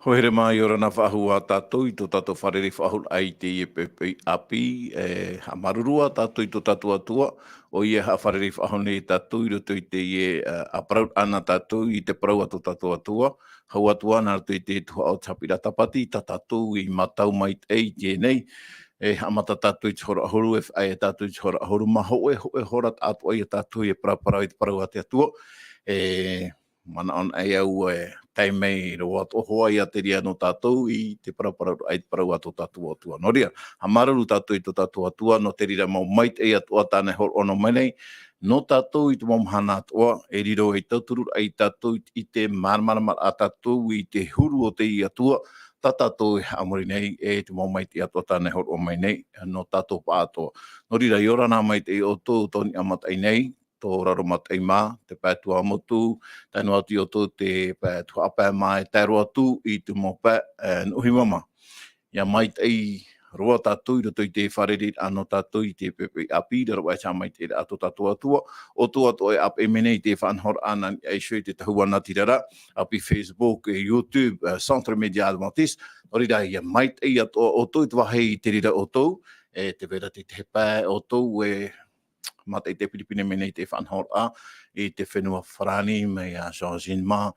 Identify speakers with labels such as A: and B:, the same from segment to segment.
A: Hoere mai ora na whahua tātou I tō tātou wharere whahul ai Teie pepe api, ha marurua tātou I tō tātou atua, o ia ha wharere whahul nei tātou I roto I Teie a parau ana tātou I te parau ato tātou atua, hau atua nā roto I te tuha o Haapiiraa Sabati, tā tātou I matau mai ei tēnei, amata tātou I te hora ahoru, e whae tātou I te hora ahoru, ma hoe horat atua I tātou I parau I te parau ate atua, mana on ai au tai mei roa toho ai a te ria no tātou I te parapara ai te parau ato tātou atua. No ria, ha mararu tātou I to tātou atua, no te rira mau mait ei atua tāne hor ono menei, no tātou I te mamhana atua, e riro e tauturu ai tātou I te marmaramar a tātou I te huru o te I atua, tā tātou e amori nei, e te mau mait I atua tāne hor o mai nei, no tātou pātoa. No rira, I ora nā mait ei o tō tōni amatai nei, tō raro matai mā, te pētua motu, tēnu atu o tō te pētua apē mai, tēro atu I te mopē, nuhi mama. Ia mai tei roa tātou I roto I te wharere ano tātou I te pepe api, raro ai sa mai te ato tātou atua, o tō ato e ape mene I te whanhor ana I shoi te tahuana tirara, api Facebook, YouTube, Centre Media Adventiste, orida ia mai tei ato o tō I te wahe I te rira o tō, te vera te hepē o tō, mata I te Pilipine mene I te whanhor a, I te fenua wharani me a Jean ma,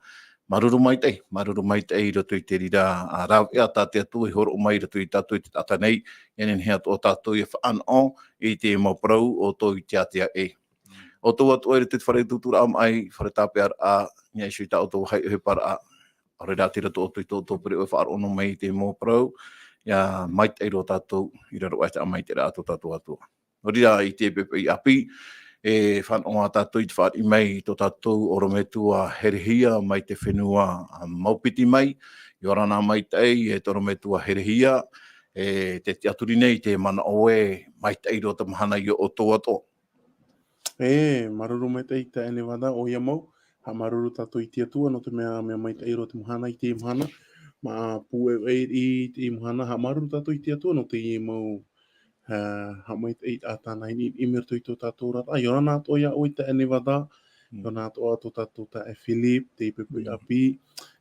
A: maruru mai tei roto I te rira a rau ea tāte atu I horo mai roto I tātou I te tata nei, enen hea o tātou I whaano I te mauparau o tō I te atea e. O tō atu ai roto I whare tutura am ai, whare tāpear a, nia isu I tā o tō hai uhe para a, ore rā tira tō I tō pere o whaar ono mai I te mauparau, ia mai tei ro tātou I raro ai ta mai te rā tātou atua. Orira I te pepe I api, e whanonga tātou I te whaat I mei tō tātou orometua herehia mai te whenua maupiti mai, I orana mai tei e torometua herehia, te aturi nei te mana aueue mai tei ro tamahana I o tō ato.
B: Maruru mai tei te ene wada o ia mau, ha maruru tātou I te atua, no te mea mai tei ro te mohana I te mohana, ma puai I te mohana, ha maruru tātou I te atua, no te ia mau, ha mai tei a tāna I mirto I tō tātou rata. Ai, ora nā tō ia oi te ene wada, io nā tō a tō tātou ta e Philip, te pepe api,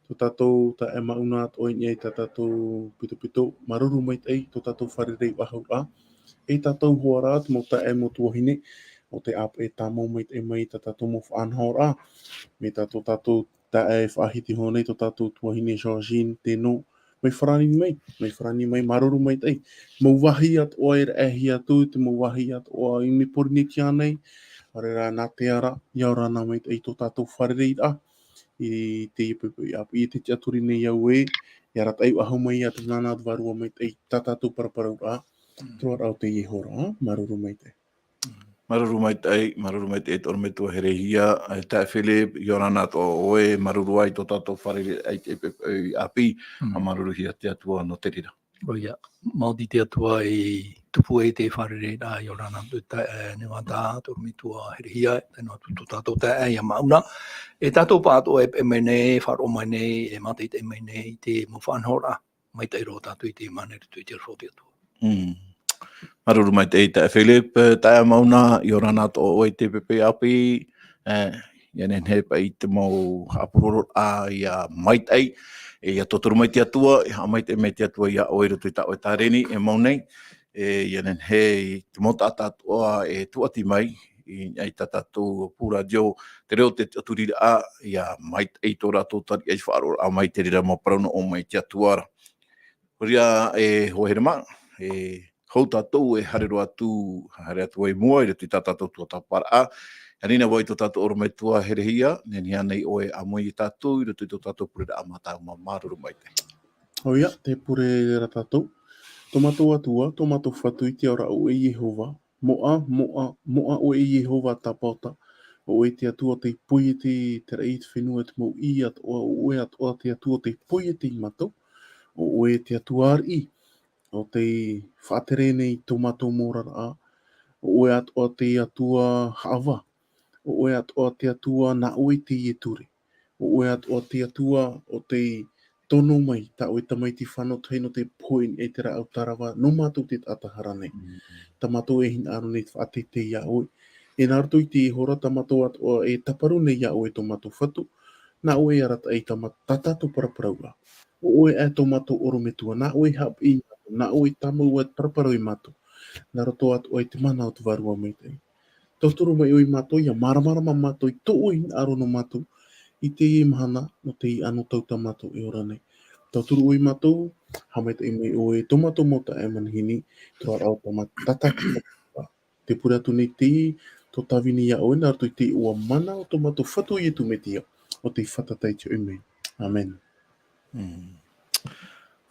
B: tō tātou ta e mauna tō I ei tā tātou pito, maruru mai tei, tō tātou wharerei wahau a, e tātou huarat mo ta e mo tuahine, o te ap e tāmau mai te mai tā tātou mo whanhor a, me tātou ta e whahiti honei, tō tātou tuahine Georgine, te no, mai wharani mai, maruru mai tei. Mau wahi at oa e ehi atu, te mau wahi at oa I me porine kia nei, ore rā nā te ara, ia ora nā mai tei tō tātou wharerei a, I te ipepe api, I te aturi nei aueue, ia rata au ahau mai a te nāna advarua mai tei, tā tātou paraparau a, troa rau te Iehova, maruru mai tei.
A: Maruru mai tei torometua herehia, tae Philip, I orana tō oe, maruru ai tō tātou wharere ai te pepe api, a maruru hia te atua no te rira.
C: Oia, Māori te atua I tupu e te wharere a I orana tu ne wata, torometua herehia, tēnā tu tātou te e ia mauna. E tātou pāto e mene, wharo mai nei, e mate te mene, te mo whanhora, mai te ro tātou I te manere tu I te roti atua.
A: Maruru mai tei tae Philip, tae mauna, I orana tō oe te pepe api, ianen hepa I te mau apuroro a ia mai tei, ia tōtoru mai te atua, ia mai te me te atua ia oe roto I ta oe tāreni, e mau nei, ianen he te mota atatua e tuati mai, I ta tātou pūra jo, te reo te aturira a, ia mai tei tō rātou tari ai whaarora a mai te rira mau parauna o mai te atuara. Horia e hohere maa, hou tātou e harero atu, hare atu e mua, I reti tā tātou tuataparaa, Harina wai tō tātou orometua herehia, neni anei oe a mui I tātou, I reti tō tātou purera amatau ma maruru mai te.
B: Oia, te purera tātou, tō mātou atua, tō mātou whatu I te ora o Iehova, moa o Iehova tapota, o e te atua te pui te rei te whenua te mau I at o e at o te atua te pui te mātou, o e te atua ari, o te faatere nei tō mātou mōrara a, o e at o te atua hawa, o e at o te atua na oe te ieture, o e at o te atua o te tono mai, ta oe tamai te whano teino te poin e te rao tarawa, no mātou te atahara nei. Ta mātou e hina aro nei whaate te ia oe. E nā rato I te hora ta mātou at o e taparu nei ia oe tō mātou whatu, na oe arata e ta tātou paraparau a. oe e tō mātou oro me tua, nā oe hapi, nā oe tamu ua paraparo i mātou. Nā roto atu oe te mana o te varua mai tei. Tautoro mai o i mātou, ia maramarama mātou, i tō oi aro no mātou, i te i mahana, no te i ano tauta mātou e ora nei. Tautoro o i mātou, hamai te i mai o e tō mātou mota e manihini, tō arau tō matata, te pura atu nei te i, tō tawini ia oe, nā roto i te ua mana o tō mātou whatu i etu me tia, o te i whatatai te o mei. Amen.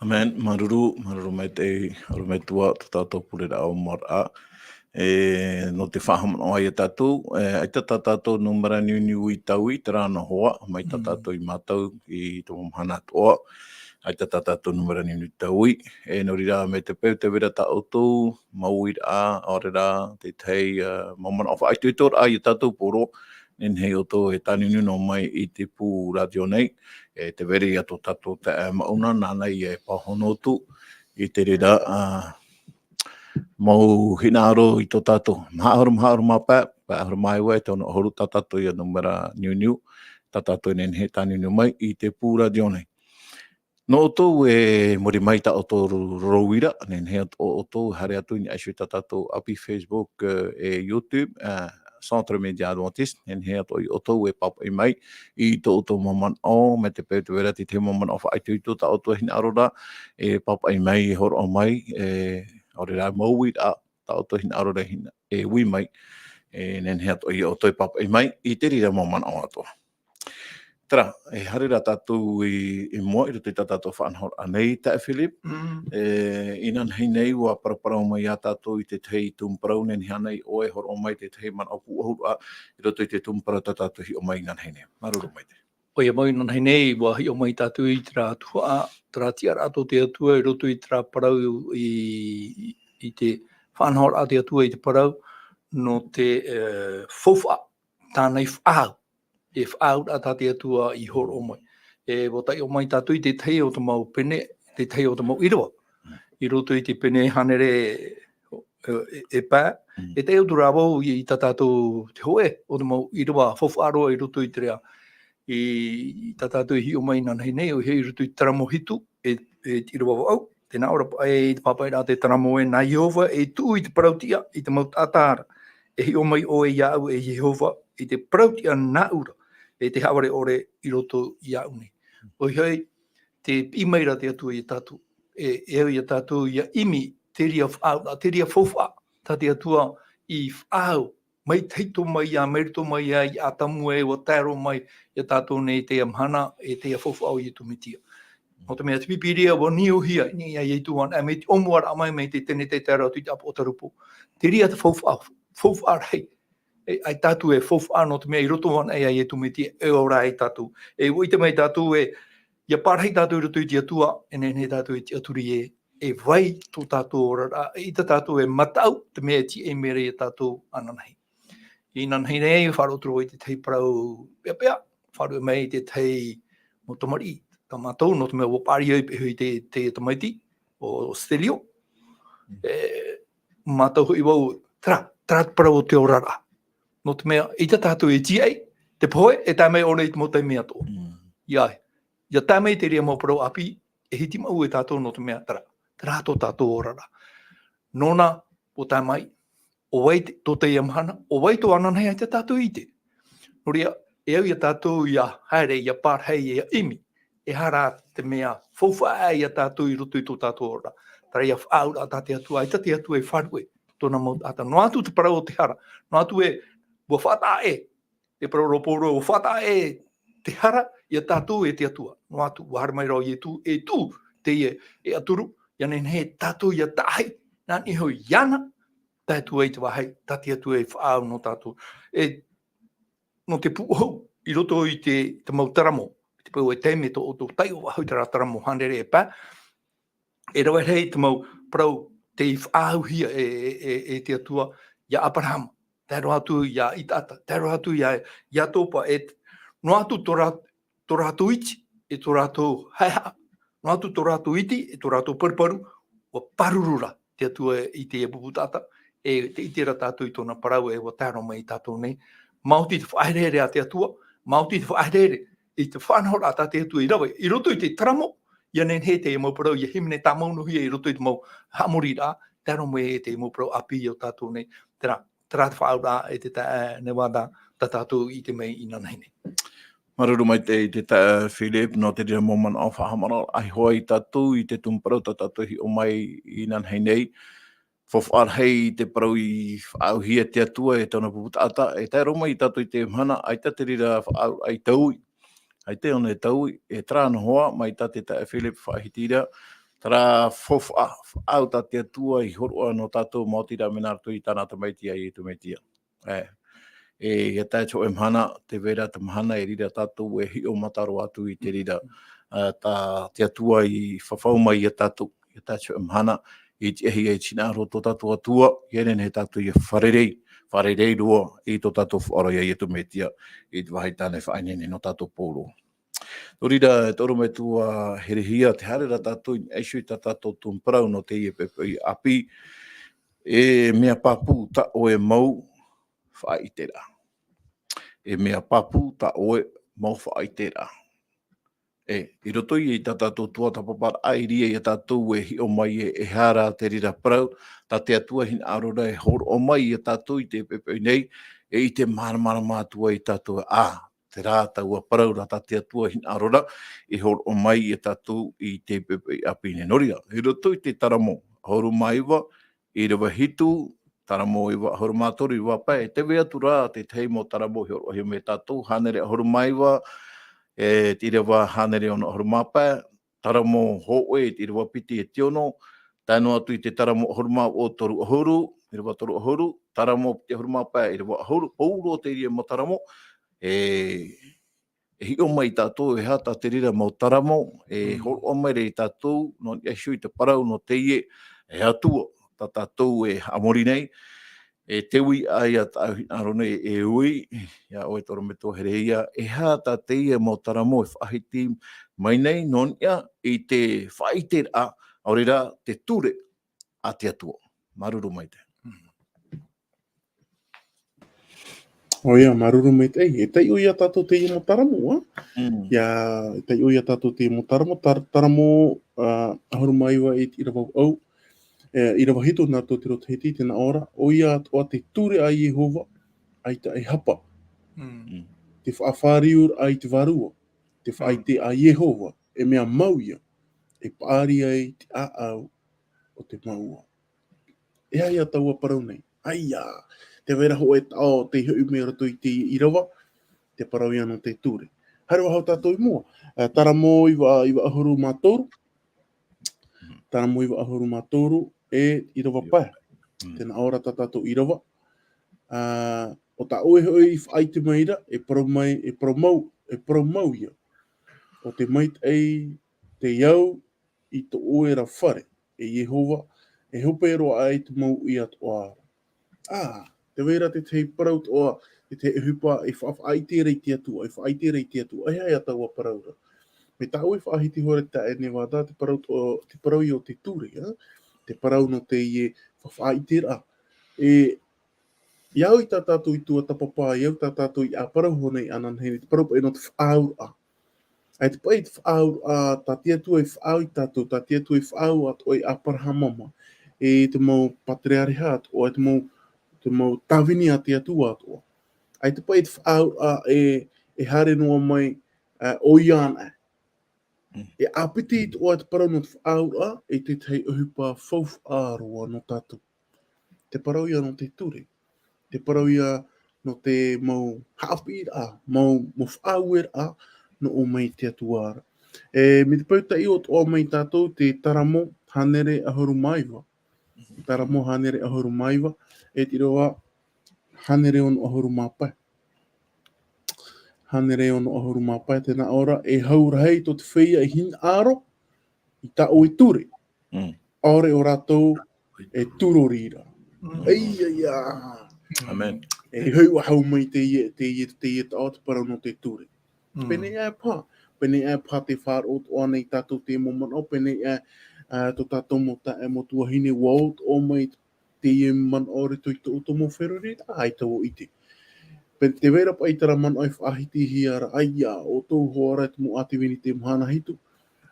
A: Amen, maruru mai te aro mai tua, tō tātou purera au mara. No te whahamana ai e tātou, ai tā tātou numera niu i tau i te rāna hoa, mai tā tātou i mātou i tō mamahana atoa, ai tā tātou numera niu i tau i, nori rā me te pēu te wera tā autou, mau i rā, aore rā, te tei, mamana awha, ai tui tōra ai e tātou poro, nen hei o tō e tāni nuno mai i te pū radio nei, te veri ato tātou te mauna, nānei e pahonotu, i te rira, mau hinaro i tō tātou. Maharu mapā, pāharu mai wai, te ono horu tā tātou i a numera niu, tā tātou nen he tāni niu mai i te pū radio nei. No o tōu e mori mai tā o tō rouira, nen he o tōu hare atu ni aisui tā tātou api Facebook e YouTube, Centre Media Adventiste, nen he atu i o tōu e papa i mai, i tō o tō maman o, me te pēu te wera ti te maman o whaaitu i tō tā o tō hina arora, e papa i mai, horo o mai, ore rā mau i rā, tā o tō hina arora hina, e ui mai, nen he atu i o tō papa i mai, i te rira maman o atoa. Tara, hare rā tātou i mua, i roto i tātou whaanhor anei, tae Philip. Inan hei nei ua paraparau mai a tātou i te tei tumparau, nen hea nei oe hor o mai te tei man au puahura, i roto i te tumparau tātou hi o mai inan hei nei. Maruru mai te.
C: Oia mai inan hei nei, wa hi o mai tātou i tira atua, tira tiara ato te atua, i roto i tira parau i te whaanhor a te atua i te parau, no te fofa, tānei whaau. E whaau a tāte atua i horo o mai. E wotai o mai tātui te tei o te mau pene, te tei o te mau Irava. I roto i te pene hanere e pā. E te o rāwau i tā tātou te hoe o te mau Irava, whawharoa i roto i te rea. I tā tātou hi o mai nanhei nei, o hei roto i taramo hitu, e Irava au. Tēnā ora e te papai rā te taramo e nā Iehova, e tū i te parautia, i te mau tātāra. E hi o mai o e iau e Iehova, i te parautia nā ura. E te haware ore i roto i auni. O hei, te imeira te atua i tātou. E au i tātou i imi te ria whaau, te ria whawha, tā te atua i whaau. Mai teito mai a merito mai a i atamu e o tāro mai i tātou nei te amhana e te whawhau i tumitia. O te mea te pipiria wa niohia, ni a ietuan, a me te omuara amai me te tene te tāra tu i tapo o tarupo. Te ria te whawhau rei. Ai tātou e whawha no te mea i roto wana e tumitia e ora e tātou. E uite mai tātou e ia parhei tātou i roto i te atua, e nene tātou i te aturi e vai tō tātou ora. I tā tātou e matau, te mea ti e mere i tātou ananhei. I nanhei nei, wharo tro i te tei parau pea, wharo mai te tei mo tomari. Tā mātou no te mea wapari au pehu i te tamaiti, o stelio. Mātou hui wau, tra parau o te orara. No te mea, i tā tātou e tia te poe, e tā mei ora i te motai mea tō. Iai, ia tā mei te ria mau parau api, e hiti mau e tātou no te mea, tara tō tātou orara. Nona, o tā mai, o wai tō te iamhana, o wai tō ananhei ai te tātou i te. Noria, e au i tātou ia haere, ia pārhei, ia imi, e hara te mea, whawha ai a tātou i roto i tō tātou orara. Tara ia whaura a tāte atua, ai tāte atua e wharue, tōna mau ata. No atu te parau o te hara, no atu e, wa whata e, te parauroporo, wa whata e, te hara, ia tātou e te atua. No atu, wa hara mai rau i e tū, Teie, e aturu, ia nen he tātou ia tāhei, nā ni hoi iana, tātou e te wahei, tāti atu e whaau no tātou. E, no te puhou, i roto i te mautaramo, te pau e teime tō o tō tai o wahau te rataramo hanere e pā, e rawa hei te mau parau te faaahuhia e te atua, ia Abraham, te rohatu ia itata, te rohatu ia tōpa, no atu tō rātou iti, e tō rātou haiha, no atu tō rātou iti, e tō rātou paruparu, o parurura, te atua i te puputata, e te itera tātou i tōna parau e wa tāro mai tātou nei, mauti te whaerere a te atua, mauti te whaerere, i te whanhora a te atua i rawa, i roto i te taramo, ia nen he te mo pro ia himne tamonu hia I roto I te mo hamurira taro mo e te mo pro api o tatou nei tra whaura e te ne wada tatou I te mei ina nei nei.
A: Maruru mai te Philip, no te rira moman o whahamara, ai hoa I tatou I te tumparau tatuhi o mai I nan hei nei. Whawhar hei te parau I faaahuhia te atua e tona puputaata, e tai roma I tatou I te mana, ai ta te rira ai taui. Ai te ona e taui, e trāna hoa, mai ta te Philip whaahitira, tara whawhau ta te atua I horoa no tatou maotira mena rato I tāna tamaitia I tu meitia. E tai cho mhana te vera te mahana e rira tatou e hi o mataro atu I te rira ta te atua I whawhau mai I tatou. E tai cho mhana I te ehi e tina roto tatou atua, I enen he tatou I wharerei roa I to tatou wharoia I tu metia I te wahitane whainene no tatou polo. Torira e toro me tua herehia te harera tatou I eisui ta tatou tumparau no Teie pepe api e mea papu ta o e mau whaitera. E mea papu ta oe mau whaitera. I roto I ta tatou tuatapapa airia I tatou e hi o mai e hara te rira parau, ta te atua hin arora e hor o mai I tatou I te pepe nei, I te maramara mātua I tatou te rātau a parau rata te atua hin arora, I hor o mai I tatou I te pepe apine noria. I roto I te taramo, horu maiwa, Irava hitu, taramo I wa horu mātori I wapai, te wea tura te teimo taramo hi me tatou, hanere horu maiwa, e te Irava hanere ono horu mapa, taramo ho'oe te Irava piti e tiono, tano atu I te taramo horu mā o Toru ahuru, Irava Toru ahuru, taramo te horu mapa, Irava ahuru, ouro te ria mo taramo, e hi o mai tatou e hata te rira mau taramo, e horo o mai rei tatou, no I shui te parau no Teie, e Atua, ta tatou e amori nei, e te ui ai a tau arone e ui, ia oe toro me tō hereia, e hata Teie mau taramo e whahiti mai nei, non ia, I te whaitera, aurera te ture a te Atua. Maruru mai te.
B: O ia, maruru mai te e tei o ia tatou Teie mo taramo, ia, tei o ia tatou Teie mo taramo, taramo ahuru maiwa e te Irava au, Irava hito nā tō te roto heti tēnā ora, o ia o te ture a Iehova, ai ta e hapa. Te whaafariur ai te varua, te whaite a Iehova, e mea mau ia, e paari ai te aau o te maua. E ai a taua parau nei, aia, te vera ho e tao te hui mea rato I te Irava, te parau ia no te ture. Harewa hau tātou I mua, taramo iwa ahuru mā Toru, taramo iwa ahuru mā Toru, e Irava pai. Tēnā ora ta tātou Irava. O ta oe hoi I whaite maira, e parau mau ia. O te mait ei te iau I to oe ra whare, e Iehova, e hope roa ai te mau I atu ara. Te wera te te parau toa, te hupa e whaite rei te atua, ai ai a taua parau ra. Me ta oe whaahiti hore ta e ne wada, te parau I o te ture, te parau no Teie whaite ra. Iau I tā tātou I tuatapapa, iau tā tātou I a parau honei anan hei, te parau e no te whaau a. Ai te pai te whaau a, tā tia tua I whaau I tātou, tā tia tua I whaau at oi a parahamama. E te mau patriarha at, o te mau tawini a tia tua at o. Ai te pai te whaau a e hare noa mai o iana. E apiti I o te parau no te whaau a, e te tei uhupa whauwh a roa no tātou. Te parau ia no te ture. Te parau ia no te mau Haapiiraa, mau whaauera no o mai te atuara. Me te pauta I o toa mai tātou te taramo hanere ahuru maiwa. Taramo hanere ahuru maiwa, e te roa hanere ono ahuru mapai. Hanere ono ahuru mapai tēnā ora, e haurahei to te whia I hin aro, I ta o I ture. Aore o rātou e turorira. Ia.
A: Amen.
B: E hau hau mai te ie tao te parau no te ture. Pene e pā te whāro o anei tātou te momana, pene e to tātou mo ta e mo tuahine wau o mai te ie man ore tui to mo wheruri, ai tau o ite. Pene te vera pa I tara man ai whaahiti hiara, aia, o tau hoara te mo ati vini te mohana hitu,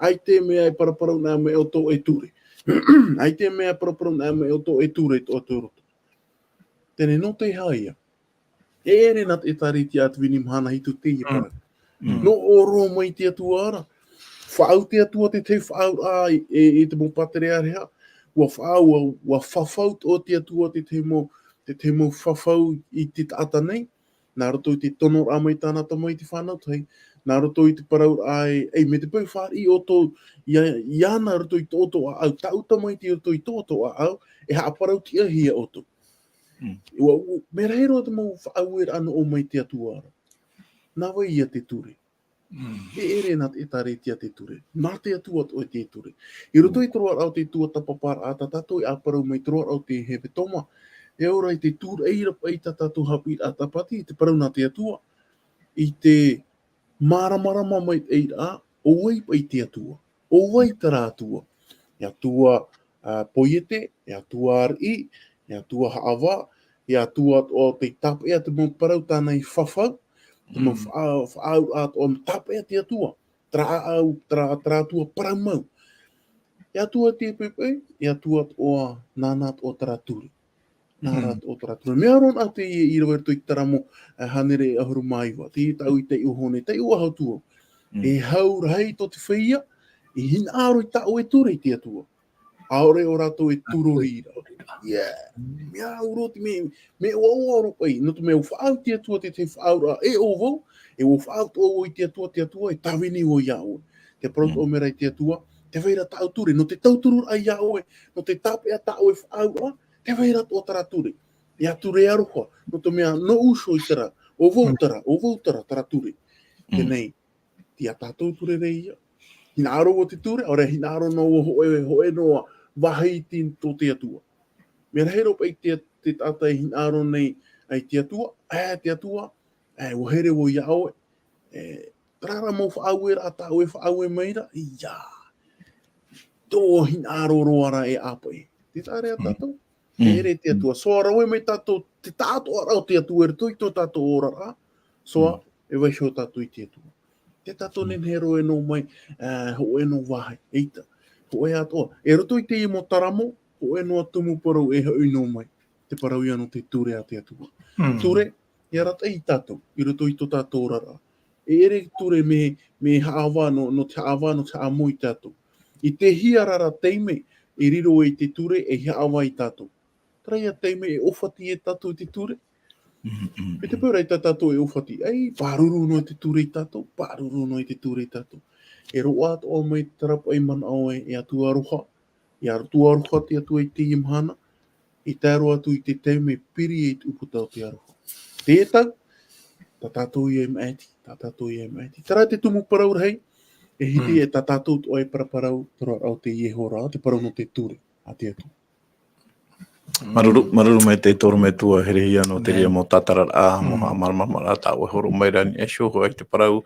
B: ai te mea e paraparau nā me o tō e ture. Ai te mea paraparau nā me o tō e ture tō atoroto. Tēne no te haia. Ere nat e tariti atu vini mhana hitu Teie para. No oro mai te atua ara. Whaau te atua te whaau e te mo patere areha. Ua whaau, ua whawhaut o te atua te te mo whawhau i te taata nei. Nā roto i te tono amai tānata mai te whanau tai. Nā roto i te parau me te pau whaari o tō, ia nā roto i tōto a au, tauta mai te roto i tōto a au, e haa parau tia hia o tō. Me rehero te mau whaauer ana o mai te atua ara. Nā wai ia te ture. Ere nā te tare tia te ture. Nā te atua o te ture. I roto i toroa au te tuatapapa a tatou i aparau mai toroa au te hepetoma. E ora i te tūra eira pai tatou Haapiiraa Sabati, i te parau nā te atua. I te maramarama mai eira, aueue pai te atua. Aueue tara atua. E atua poiete, e atua ari, e atua haava, e atua o te tape te mo parau tānei whawhau, te mo whaau o tape te atua. Tra atua parau mau. E atua te pepe, e atua o nānāt o tara turi. Nārat o tara turi. Mea ron a te Irava i taramo hanere ahuru maiwa. Te tau i te uhone, te ua hautua. E haura hei to te whehîhia, e hina aro i tau e ture i te atua. Aore o rato e turorira. Mea uroti me o aro pai. No te mea whaau te atua te whaaura e o vau, e o whaau to i te atua e tawini o iaoe. Te parot o mera i te atua, te veira tau ture. No te tauturu ai iaoe, no te tape a tau e whaaura, te veira o tara ture. Ia ture aroha, no te mea no uso i tara, o vautara tara ture. Tenei, tia tatou ture reia. Hina aro o te ture, ora hina aro no hoe noa vahiti to te atua. Mea hero pai te tata e hina aro nei ai te atua, o here o iaoe, trara mo aueue a aueue meira, ia. Tō hina aro roara e apai. Te tare a tatou. Ere te atua. Soa raue mai tatou, te tatou arau te atua, e tui tō tatou ora a. Soa, e waisho tatou i te atua. Te tatou nen hero e no mai, ho e no wahi, eita. Ho e atoa. E roto i te i mo taramo, ho e no tumu parau e hau no mai. Te parau iano te ture a te atua. Ture, e rata i tatou, i roto i tō tatou ora. E ere ture me haava no te haava no te amo i tatou. I te hia rara teime, e riro i te ture e haava i tatou. Traia teime e ofati e tatou te ture. Me te pērei tatou e ofati. Ei, pāruru no i te ture i tatou. E roa ato o mai tarapa i mana aueue e atua aroha. E atua aroha te atua i te imhana. I tēro atu i te teime piri e te uputau te aroha. Tētau, tatou i e maiti. Tara te tumu parau rei. E hiti e tatou o e paraparau toro au te Iehova, te parau no te ture a te atua.
A: Maruru mai te toru me tua herehia no te ria mo tatarara mo marmara tau e horo mai rani e shoho ai te parau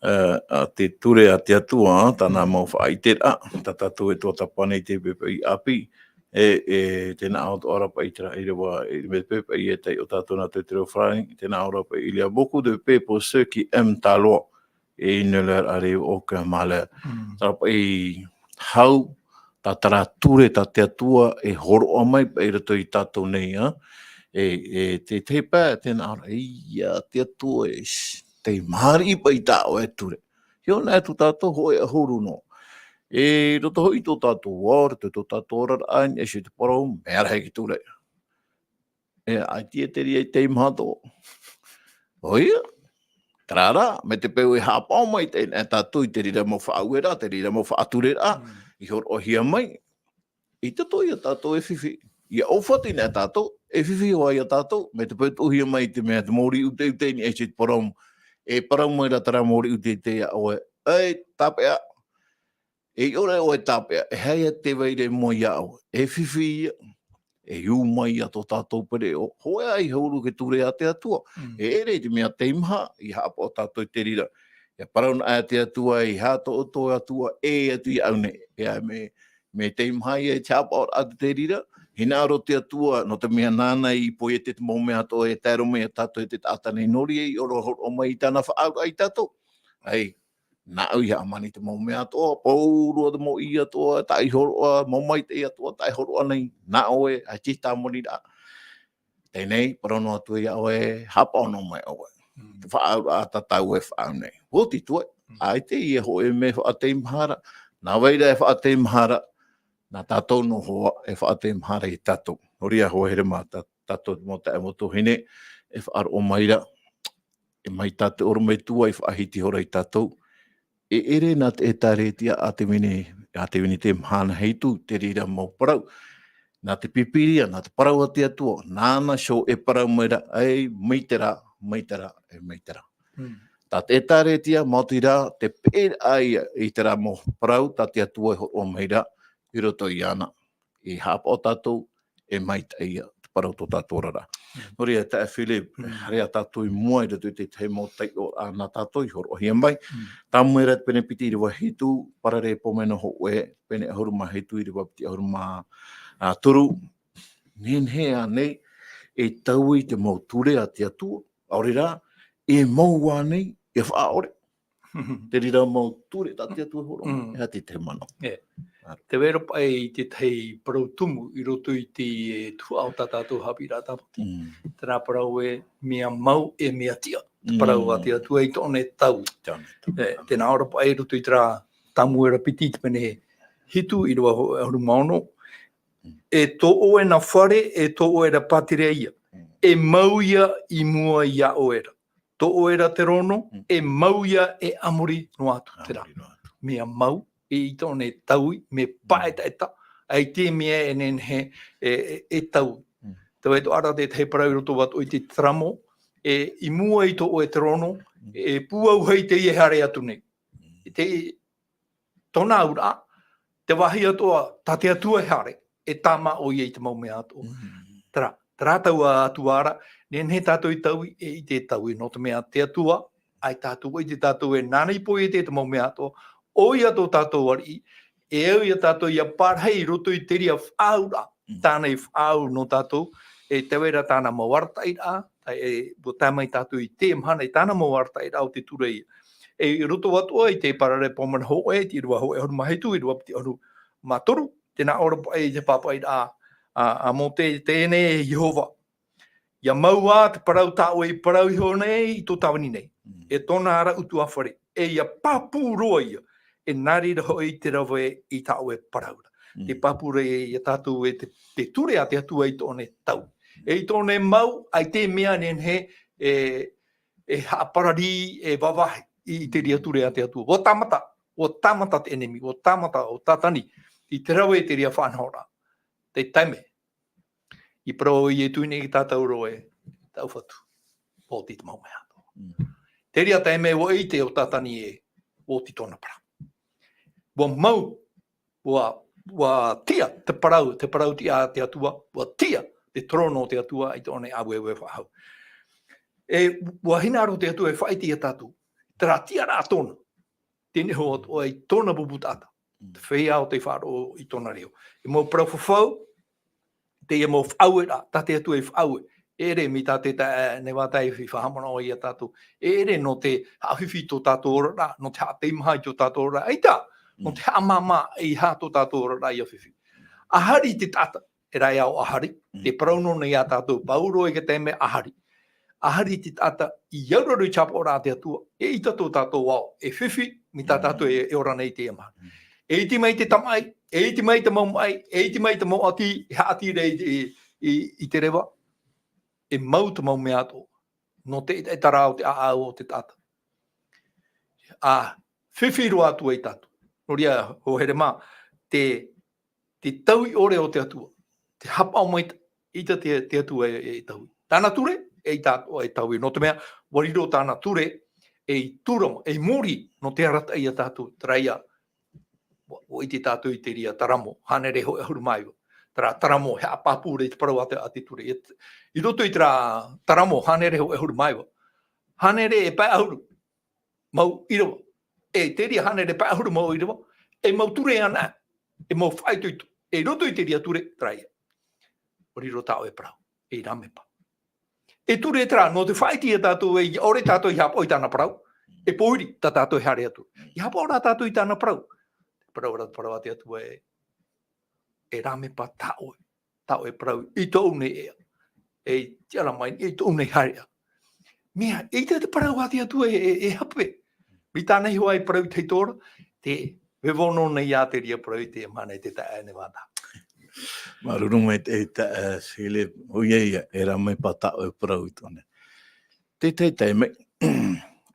A: a te ture a te atua tana mo whaitera ta tatou e toatapapa nei te pepe i api e tēnā au to ora pa i tera Irava i me pepe i e tei o tatou na te tero whai tēnā ora pa i lia boku de pepo seki taloa e ineler are o ka male tarapa i hau ta tara ture ta te atua e horo o mai e rato i tatou nei, te pā tēnā ara, ia te atua e te mahari pa i tāo e ture. Hio nā tu tatou hoi a huru no. E roto hoi tō tatou wāra, tō tatou ora ain, e se te parau, mea rahe ki ture. E ai tia te ria i te mahato. Hoia, trara, me te peu e hāpau mai tēnā tatou i te rira mo whaauera, te rira mo whaaturera, i horo o hia mai, i tato i a tatou e whiwhi. I a aufati nā tatou, e whiwhi hoa i a tatou, me te pēto hia mai te mea te mōri ute ni e se te parau, e parau mai ra tara mōri ute a oe, e tāpea, e ore o e tāpea, e hei a te veire mo i a oe, e whiwhi ia, e iu mai a tō tātou pere o, hoe ai hauru ke ture a te atua, e ere te mea te imha, i hapa o tātou te rira, e parau na a te atua, i hato o tō atua, e atu i aune, e ai me te imhai e chapa o atu te rira, hina aro te atua, no te mea nāna i poe te te mōmea to e tēro mea tato e te tātanei nori e i oro o mai tāna whaau ai tato. Ai, na au ia amani te mau mea toa, paurua te mau ia toa, tai horoa, mau mai te ia toa, tai horoa nei, na oe, a tita moni da. Tēnei, parono atu ia oe, hapa ono mai oe. Te whaau a tatau e whaau nei. Hoti tue, ai te ia hoe me whaatei mahara, na weira e whaatei mahara, na tatou no hoa e whaatei mahara i tatou. Horia hoa here mā tatou mo te amoto hine, e whaaro o maira, e mai tatou oro me tua i whaahiti hora i tatou. E ere nā te e tāretia a te wini te mahana heitu, te rira mau parau. Nā te pipiria, nā te parau a te atua, nāna show e parau maira, ei, meitera, e meitera. Tā te e tāretia, mau te rā, te pēr ai i te rā mo parau, tā te atua e o maira, i roto i ana, i hapa o tātou, e maita ia, te parau tō tātou rara. Nori e tae Philip, rea tātou i mua i rato te te mo tai o nā tātou i horo hia mai. Tā mwera te pene piti i rewa hitu, parare pomena ho e, pene ahuru ma hitu i rewa piti ahuru ma Toru. Nen hea nei, e tau i te mau ture a te atua, aore rā, e mau wā nei, e wha aore. Te rira mau ture ta te atua horo, e hati te mano.
C: Te wera pai te tei parau tumu i roto i te tuau tātou Haapiiraa Sabati. Tērā parau e mea mau e mea tia. Te parau a te atua i tōne tau. Tēnā ora pai roto i tērā tamuera piti te pene hitu i rua horu maono. E tō oe na whare, e tō oe na faatere ia. E mau ia i mua ia oera. Tō oera te rono, e mau ia e amori no atu. Tērā. Mea mau. I tōne taui, me paeta eta, ai te mea e nenhe e tau. Tau e tō ara te hei parau roto watu i te tramo, i mua i tō o e te rono, e puau hei te ie hare atu nei. Te tōna ura, te wahia toa tate atua hare, e tama o i te mau mea ato. Tērā tau a atua ara, nenhe tātou i taui, e i te taui, no te mea te atua, ai tātou i te tātou e nānei po i te mau mea ato, o ia tō tātou wari, e au ia tātou ia parhei roto i te ria whaura, tānei whau no tātou, e te wera tāna mawarta i rā, e tamai tātou i te mhana i tāna mawarta i rā o te ture ia. E roto watu i te parare pomana ho e, ti rua ho e horu maheitu, i rua piti horu ma Toru, tēnā ora e te papa i rā, a mō tēne Iehova. Ia maua te parau tāu e parau i ho nei, i tō tawani nei. E tōna ara utu awhare, e ia papu roa ia. E nari raho i te rawa i tāu e paraura. Te papure i tātou e te ture a te atua i tōne tau. E i tōne mau, ai te mea nenhe e haaparari e wawahi i te ria ture a te atua. O tamata te enemi, o tamata o tatani, i te rawa i te ria whanhora. Te taime. I parau i e tuine i tātou roe, tau whatu. O te mau mea ato. Te ria taime o i te o tatani e o ti tōna para. Wa mau, wa tia te parau ti a te atua, wa tia te trono te atua i tōne aueue whahau. E wa hinaro te atua e whaiti a tātou, tera tia rā tōna, tēne ho atua i tōna bubutata, te whea o te wharo i tōna reo. E mau parau whawhau, te ia mau whaue rā, tā te atua e whaue, ere mi tā te ne wātai whi whahamana o i a tātou, ere no te hawhiwhi tō tātou ora rā, no te hateimahai tō tātou ora rā, eita! No te amama i hāto tātou rai a whiwhi. Ahari te tata, e rai au ahari, te parauno nei a tātou, pauro e ke teme ahari. Ahari te tata, i auraru i chapa ora te atua, e i tātou wao, e whiwhi, mi tā tātou e ora nei te amaha. E iti mai te tamai, e iti mai te mau mai, e iti mai te mau ati, ati rei i te rewa, e mau te mau mea ato, no te tarao te aau o te tata. Whiwhi roa atua i tātou. Noria ho here mā, te taui ore o te atua, te hapa o maita, i te atua e taui. Tāna ture, e i tātua e taui. No te mea, wariro tāna ture, e i turama, e i mori, no te arata i a tātua, traia, o i te tātua i te ria taramo, hanere ho e huru maiwa. Tara taramo, he apapure i te parau a te ture. I roto i tera taramo, hanere ho e huru maiwa. Hanere e pai ahuru, mau irawa. E te ria hanere pai ahuru mau irawa, e mau ture ana, e mau whaituitu, e roto i te ria ture, traia. Oriro tāo e parau, e ramepa. E ture e tra, no te whaiti e tātou, e ore tātou i hapa o i tāna parau, e poiri ta tatou hare atu. I hapa ora tatou I tāna parau. Parau ati atu e rame pa tau e parau I tōu nei ea. E tiara mai I tōu nei harea. Mea, e te parau ati atu e hape. Mi tāna hi hoa I parau te tora, te wewono nei a te ria parau te mana te tae ne wata.
A: Maruru me te sile uia e rame pa tau e parau tone. Te me,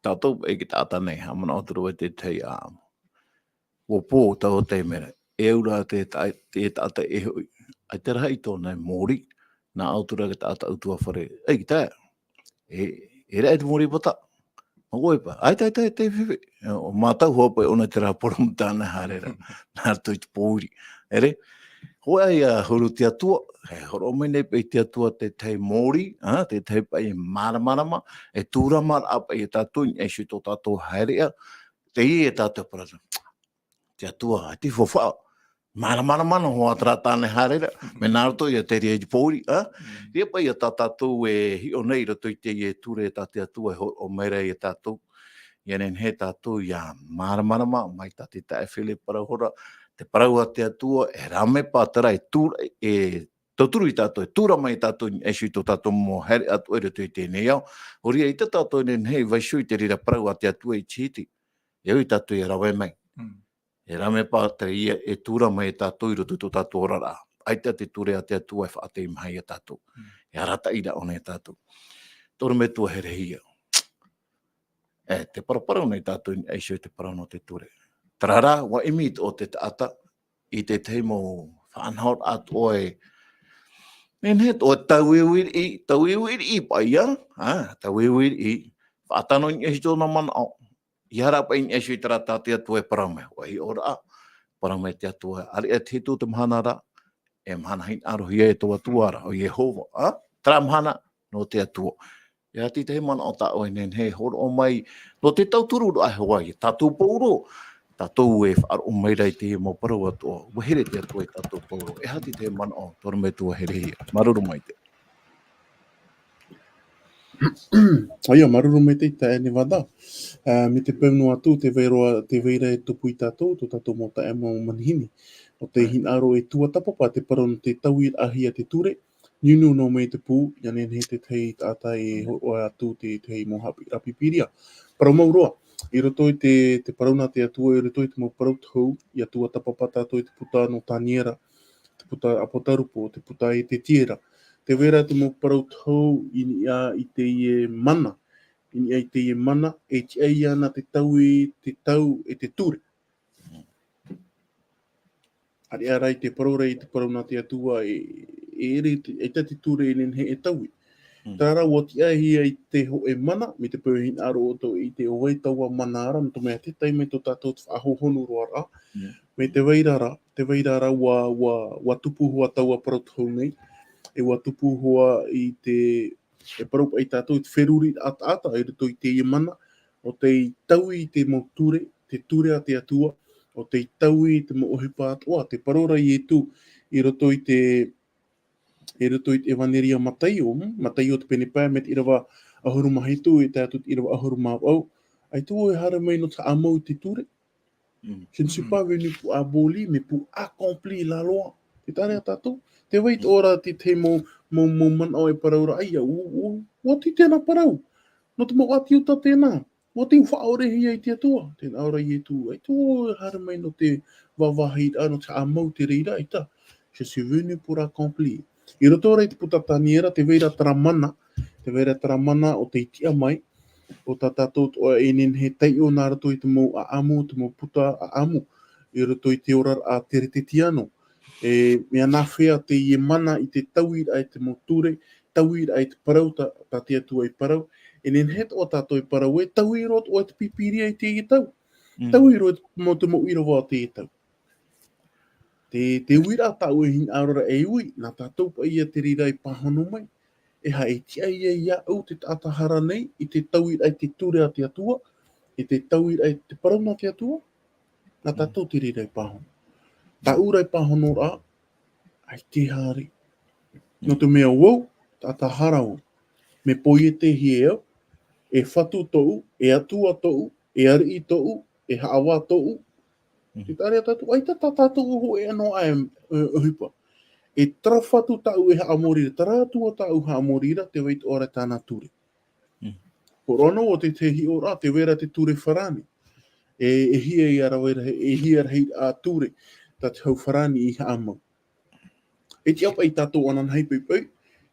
A: tatou e ki tāta nei, hamana oturu e te tei āmu. Wo pō tau te mera, e ura te tāta e hui. Ai te raha I tōna mōri, nā autura ki tāta utua whare. Ei ki tā, e rea te mōri pata. O koe pa, ai te whiwhi. O mātau hopa e ona te raha poramu tāna harera. Nā tui te pōri. Ere, hoe ai huru te atua, he horo mene pe te atua te tei mōri, te tei pa I māramarama, e tūramara apa I tātou, e si tō tātou hairea, te I e tātou parata. Te atua, ai te whawha, māramarama ho atra tāne hairea, me nārato I a te rea I pōri, Ia pa I a tātou e hi o nei rato I te I e ture tā te atua, o meira I a tātou, ia nen he tātou I a māramarama, mai tā te tae while parahora, te parau a te atua, e rame pātara, e toturu I tātou, e tūra mai tātou, e sui tō tātou mō here atu e rato I tēnei au. Horia I te tātou nen hei vaisui te rira parau a te atua I titi. E ui tātou I rawe mai. E rame pātara ia e tūra mai tātou I rato tō tātou orara. Aita te ture a te atua e whaatei mai a tātou. E arata ira o nei tātou. Toru me tua herehia. Te paraparau nei tātou e sui te parau no te ture. Tarara, wa imit o te taata, I te teimo whanhaut atu oe. Nen het o tauewir I paia, tauewir I, whaatano I esi tōna mana au. I harapa I esi tara tātia tu e parame, wa I ora a, parame te atua, ari e te hitu te mahanara, e mahana hin arohia e toa tuara o Iehova, tara mahana no te atua. Ia ti te mana o ta oe nen he horo o mai, no te tauturu ai Hawaii, tatou pauro, tatou e whaaro meira I te mo parau atua, wahere te atua I tatou pauro, e hati te mana o, toru me tua herehia, maruru mai te.
B: Aia, maruru me te tae ne wada. Me te pēnu atu, te veira e tupu I tātou, tō tātou mo tae mo manihini. O te hinaro e tuatapapa, te parau no te tauir ahia te ture, niunu no me te pū, ia nen he te tei tātai e o atu te tei mo Haapiiraa. Parau mauroa. I roto I te parauna te atua, I roto I te mo parau tau, I atua tapapa tātou I te puta no tāniera, te puta apotarupo, te puta I te tiera. Te vera te mo parau tau I Teie mana. I Teie mana, e ti ai ana te tau e te ture. Ari arai te paraura I te parauna te atua, e te ture nen he e tau. Tara wati ahi I te ho e mana, me te pēhin aro o tō I te oe taua mana ara, no mea te tai me tō tātou te whaahohonu roara. Me te weirara wa tupu hoa taua parau tau nei, e wa tupu hoa I te parau I tātou te wheruri ata, e rito I te mana, o te tau I te mo ture, te ture a te atua, o te tau I te mo ohipa atua, te parora I tu, I roto I te evaneria matai o te penepai, me te Irava ahuru mahitu, e tātou te Irava ahuru māwau. Ai tu e hara mai no te amau te ture. Je ne suis pas venu pour abolir, mais pour accomplir la loi. Te tare a tātou. Te wait ora te mo manao e paraura. Aia, o ti tēnā parau. No te mo ati uta tēnā. O te whaorehia I te atua. Tēnā ora I tu. Ai tu e hara mai no te wawahi, no te amau te reira. Aita, je suis venu pour accomplir. I roto ora I te puta tāniera, te veira taramana o te itia mai, o tā tātou o e nen he tei o nā rato I te mo a amu, te mo puta a amu, I roto I te ora a tere te tiano. Mea nā whea te I mana I te tauira ai te mo ture, tauira ai te parau, tā te atua I parau, e nen het o tātou I parau e tauira o te pipiria I te I tau. Tauira o te mo Irava o te I tau. Te uira tau e hin aurora e ui, nā tātou pa ia te rira I pahono mai. E ha e tia ia au te tātahara nei, I te tauira ai te ture a te atua, I te tauira ai te parauna te atua, nā tātou te rira I pahono. Tā ura I pahono rā, ai te hāri. No te mea wau, tātahara o, me poi e te hie au, e whatu tou, e atua tou, e ari tou, e haawa tou. Te tarea tatu, ai tatou ho e ano ai uhipa. E tara whatu tau e haamorira, tara atua tau haamorira, te wait ora tāna ture. Korono o te hi ora, te wera te ture wharani. E hia i ara wera, e hia rei a ture, ta te hau wharani i haamau. E ti apa i tatou anan hei pei,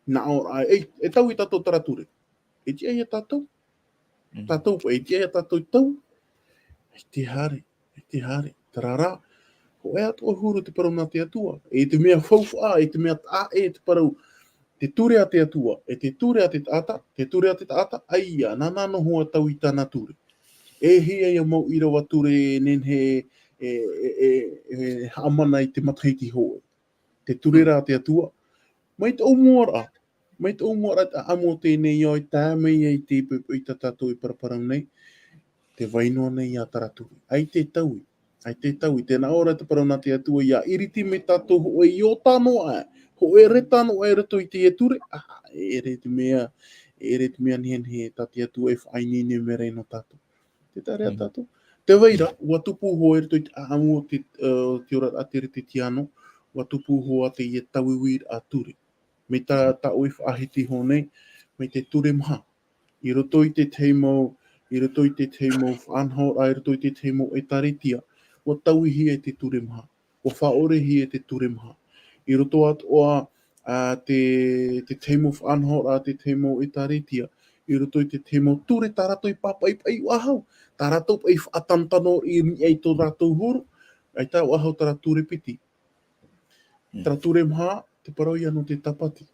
B: na ora, e tau i tatou tara ture. E ti ai e tatou. Tatou pa, e ti ai e tatou tau. E te hare, tarara. Ko e atua huru te parau nā te atua. E te mea whauwha, e te mea taa e te parau. Te ture a te atua, e te ture a te taata, te ture a te taata, aia, nana no hoa tau i tāna ture. E hea ia mau Irava ture nenhe haamana i te matahiti hoe. Te ture ra te atua. Mai te umora. Mai te umora ta amo tēnei oi tāmei ei te i tatou i paraparau nei. Te wainoa nei a taraturi. Ai te taui. Ai te taui. Tēnā ora te parau nā te atua ia iriti me tatou hoe i o tāno ai. Ho e re tāno ai rato i te ture. E re te mea nihen he ta te atua e whainine me rei no tatou. Te tarea tatou. Te waira, ua tupu ho e rato i te aamu te ora atere te tiano. Ua tupu ho a te i e tawiwir a ture. Me ta oi whaahiti ho nei. Me te ture maha. I roto i te teimo whanhor, ai roto i te teimo e taretia. Ua tauihia e te ture maha. Ua whaorehi e te ture maha. I roto atoa te teimo whanhor a te teimo e taretia. I roto i te teimo ture tarato i papa i pai wahau. Tarato i whaatantano i ei tō ratou huru. Ai tā wahau tara ture piti. Tara ture maha, te parau ia no te tapati.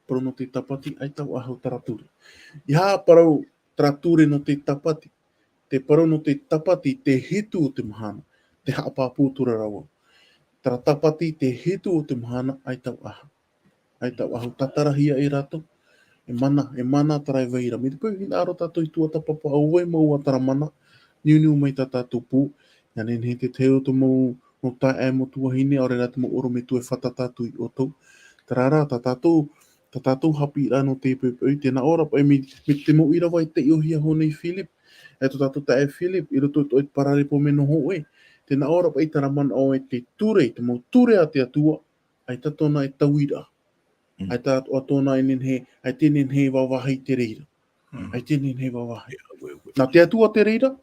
B: Parau no te tapati, ai tā wahau tara ture. Ia parau tara ture no te tapati. Te parau no te tapati, te hitu o te mahana. Te haapāpū tura rawa. Tara tapati, te hitu o te mahana, ai tau aha. Ai tau aha, tatarahia e rato. E mana tara e veira. Me te pui hina aro tato i tuatapapa aueue maua tara mana. Niuniu mai ta tato pū. Ia nene te teo to mau no tae mo tuahine, ore rata mo oro me tu e whatatatu i o tau. Tarara, ta tatou Haapiiraa no te pepei. Tēnā ora pai me te mo Irava i te iohia honei Philip. E to tatou tae Philip, i roto i parare po me no hoe. Tēnā ora pai tara mana o e te ture, te mo ture a te atua, ai tatona e tauira. Ai tato atona e nenhe, ai te nenhe wawahi te reira. Ai te nenhe wawahi. Nā te atua te reira,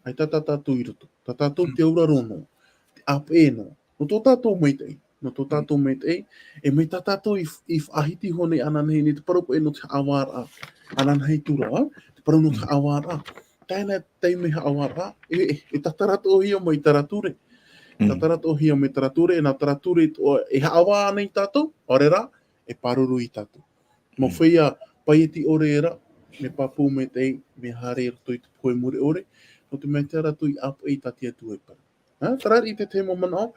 B: ai tatatu i roto. Tatatu te aura rono, te ape no. No tō tātou meitei. No tō tātou meitei. E mei tātou i whaahiti hone ananhei ni te parau e no te awara. Ananhei tura, te parau no te awara. Tēnā teime awara. E tatarato hia mai tarature. Tatarato hia mai tarature. E nā tarature e hawa nei tātou. Orera, e paruru i tātou. Mo whia paieti ore era. Me papu meitei, me hare rato i te koe mure ore. No te mea te rato i apa i tatia tu e para. Tarari i te temo manao,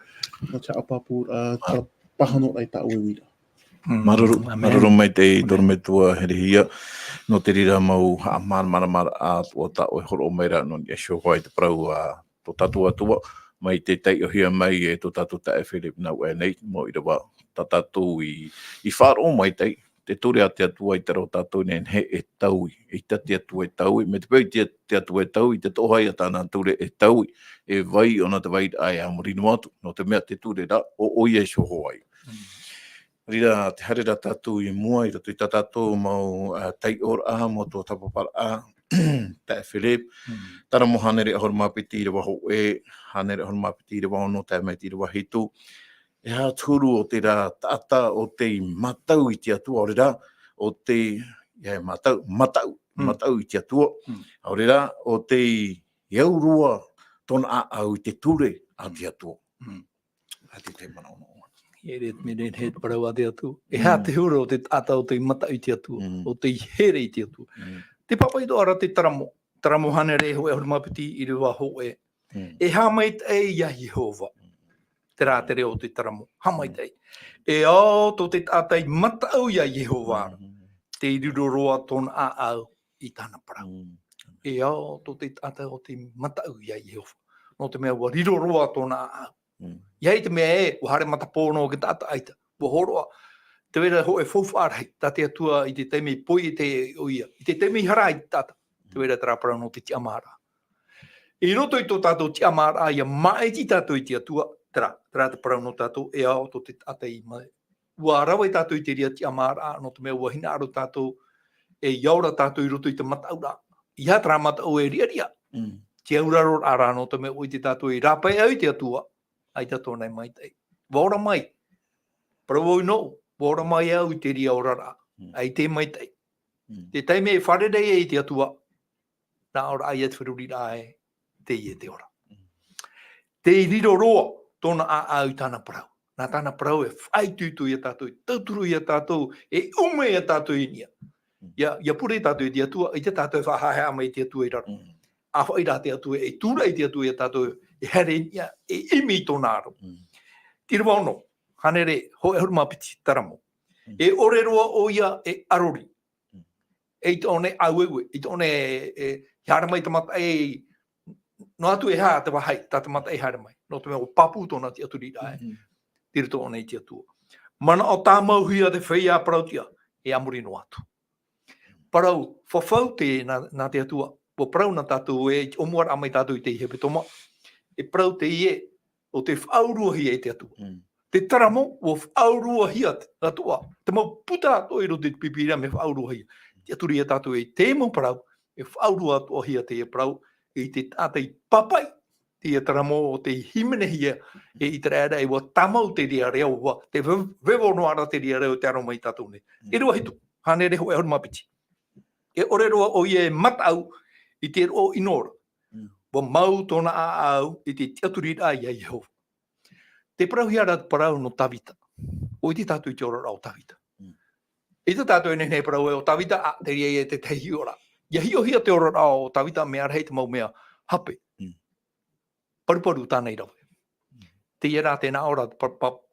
B: no te apapu pahano ai ta aueue.
A: Maruru mai te toru me tua herehia, no te rira mau maramara a o ta o horo meira no ni asho vai te parau a to tatuatua mai te taiohia mai e to tatu tae Philip na we nei mo Irava tatatu i wharo mai te ture a te atua i te ro tatu nen he e taui, i te atua e taui, me te pau te atua e taui, te tohai a tāna ture e taui, e vai ona te vai ai a morinu atu, no te mea te ture ra o ie soho ai. Rira te harera tatu i mua, i rato i tatatou mau tai ora mo tuatapaparaa, tae Philip, tara mo hanere ahor mapiti i rewa ho e, hanere ahor mapiti i rewa ono tae mai ti rewa hitu, e hā turu o te rā tata o te matau i te atua, ore rā o te matau i te atua, ore rā o te iaurua tona au i te ture a te atua. A te te mana ono.
C: E ret me ren he parau a te atua. E hā te hura o te tata o te matau i te atua, o te here i te atua. Te papai do ara te taramo hanere ho e hormapiti i rewa ho e. E hā mai te ia Iehova. Te rā te reo te taramo, hamaitei. E au tō te tātai matau ia Iehova, te iruroroa tōna au i tāna parau. E au tō te tātai o te matau ia Iehova, no te mea wa riroroa tōna au. Iei te mea e, wa hare matapōno o ke tāta aita, wa horoa, te vera ho e fofara ta te atua I te teimi poi I te oia I te teimi hara I tata te vera tra parau no te tiamara I roto I tō tātou tiamara ia mai ti tātou I te atua tra te parau no tātou e ao tō te ata I mai ua rawa I tātou I te ria tiamara no te mea ua hina aro tātou e iaura tātou I roto I te mataura I hatra matau e ria te auraro ara no te mea ui te tātou I rapai au I te atua ai tātou nei mai tei waora mai parau no waora mai au I te ria orara ai te mai tei te teime e wharere e I te atua nā ora ai at whiruri rae Teie te ora. Te riro roa tōna a au tāna parau. Nā tāna parau e whai tūtu I a tātou, I tauturu I a tātou, e ume I a tātou I nia. Ia pure tātou I te atua, I te tātou e whahahea mai I te atua I raro. A whai rā te atua, e tūra I te atua I a tātou, e here nia, e imi tōna aro. Tira wano, hanere, ho e hurumapiti taramo. E ore roa o ia e arori. E tōne aueue, I tōne hara mai tamata e no atu e haa te wahai, tata mata e hara mai. No te mea o papu tōna te aturi rai. Tira tōna I te atua. Mana o tā mauhia te whaia parautia, e amuri no atu. Parau, whawhau te nā te atua, o parau na tātou e omuar amai tātou I te hepetoma, e parau te ie o te whauruahia I te atua. Te taramo o whauruahia te atua. Te mau puta ato I ro te pipira me whauruahia. Te aturi e tātou e te mau parau, e whauruahia te e parau, I te tātai papai, te taramo o te himenehia, e I te reara e wa tamau te rea reo, te vevono ara te rea reo te aro mai tātou ne. E rua hitu, hanere ho e hurumapiti. E ore roa o ie matau I te ro inora. Wa mau tōna a au I te aturi a ia Iehova. Te parauhiara parau no tavita. O I te tātou I te ora o tavita. I te tātou e nei parau e o tavita a te rea e te tehi ora. Ia hiohia te ora o tavita mea rei te mau mea hape. Paruparu tānei rawe. Te iera tēnā ora te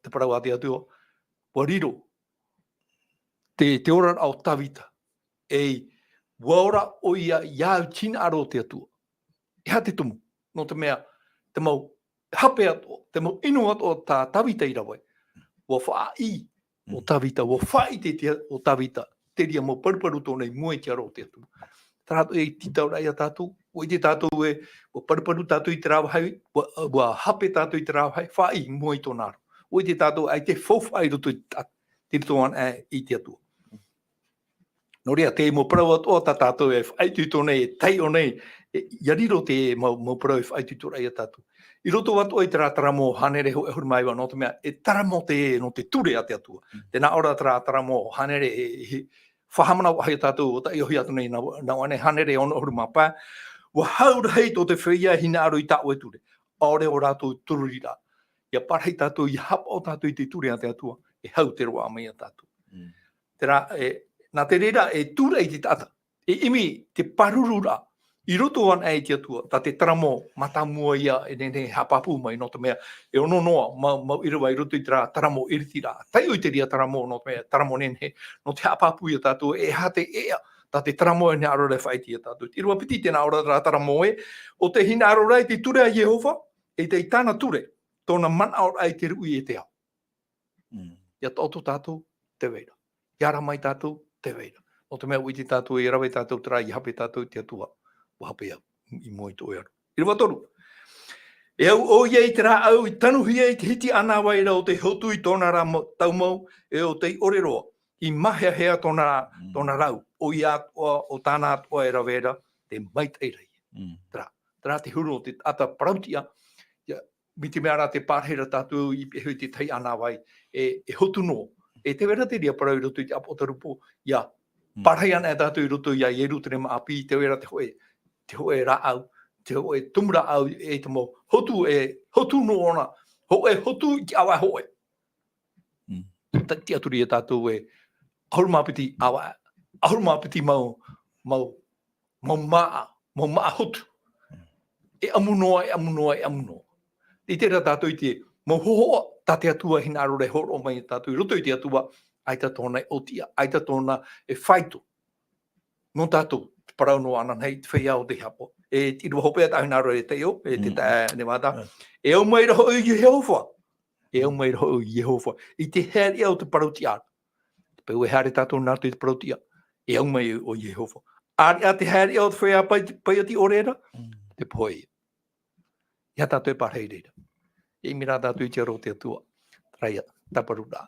C: parau a te atua. Wariro. Te ora o tavita. Ei waora o ia iau tina aro te atua. Ia te tumu. No te mea te mau hape ato. Te mau inu ato o tā tavita I rawe. Wa whaai o tavita. Wa whai te o tavita. Te ria mau paruparu tōnei mua te aro te atua. Tātou e titaura I a tātou, o I te tātou e o paruparu tātou I te rāwahai, wa hape tātou I te rāwahai, whai mua I tō nāro. O I te tātou ai te whawhai roto te ritoan I te atua. Nō rea te mo parau atoa tā tātou e whai tū nei, e tei o nei, ia riro te mo parau e whai tū rai a tātou. I roto atoa I te rātaramo hanere ho e hurumaiwa, no te mea, e taramo no te ture a te atua. Tēnā ora te rātaramo hanere whahamana wahai tātou o ta iohi atu nei na wane hanere ono hurumapa, wa haura hei tō te whaia hina aro I tāu e ture. Aore o rātou tururira. Ia parhei tātou I hapa o tātou I te ture a te atua, e hau te roa mai a tātou. Tērā, nā te reira e ture I te tata, e imi te parurura, I roto an e te atua, ta te taramo matamua ia e nene hapapu mai no te mea, e ono noa, mau Irava I roto I te rā taramo iritira, tai o I te ria taramo no te mea, taramo nene, no te hapapu ia tātou, e hate ea, ta te taramo e ne aro rei whaiti ia tātou. Irava piti tēnā ora rā taramo e, o te hina aro rei te ture a Iehova, e te tāna ture, tōna mana ora ai te rui e te au. Ia tōtu tātou, te veira. Iara mai tātou, te veira. No te mea ui te tātou, e rawe tātou tera, I hape tātou te atua. Wahapea I moi to ero. Irava toru. E au o iei te rā au I tanuhia I te hiti ana waira o te hotu I tōna rā taumau e o te oreroa. I mahea hea tōna rau. O I atua o tāna atua e rawera te maitairei. Tērā te huru o te ata parautia. Mi te mea rā te pārhera tātou I pehui te tei ana wai. E hotu no. E te wera te ria parau I roto I te apotarupo. Ia. Parhei ana e tātou I roto ia ieru te rema api te wera te hoe. Te hoe rā au, te hoe tumura au e te mo, hotu no ona, hotu I te awa hoe. Te aturi e tātou e, ahurumapiti awa, ahurumapiti mau maa hotu. E amunoa. I te rā tātou I te, mau hohoa, tā te atua hina aro re horo mai tātou I roto I te atua, aita tōna e otia, aita tōna e whaito. No tātou. Parau no ana nei te whaia o te hapo. E tira hopea tā hina aro e te o, e te tā ne wata. E au mai raho Iehova. E au mai raho Iehova. I te heri au te parau ti ara. Pe ue hare tātou nātu i te parautia. E au mai o Iehova. Ari a te hare o te whea pai o ti orera, te puai. Ia tātou e parhei reira. E mira tātou i te aro te atua. Raia, taparura.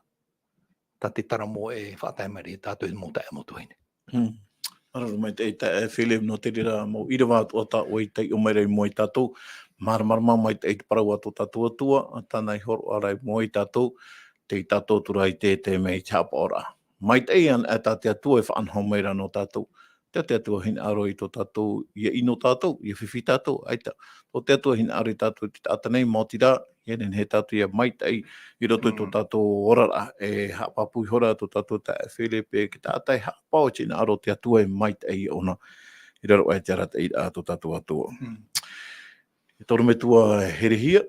C: Tā te taramo e whātaimari tātou i mō tae motu haine.
A: Araru mai te Philip no te rira mo Irava tuata o i tei o mai rei mo i tātou. Marmarama mai te parau ato tatuatua, tānei horo arai mo i tātou, te i tātou tura i te mei chapa ora. Mai te ian e tā te atua e whaanhau meira no tātou. Te atua hina aro i tō tātou, ia ino tātou, ia whiwhi tātou, aita. O te atua hina aro i tātou i te atanei mautira, ienen he tātou ia mai te i roto i tō tātou orara, e hapapui hora tō tātou ta e Philip, e ki tātai hapao tina aro te atua e mai te i ona. I raro e te arata i tō tātou atua. E toru me tua herehia,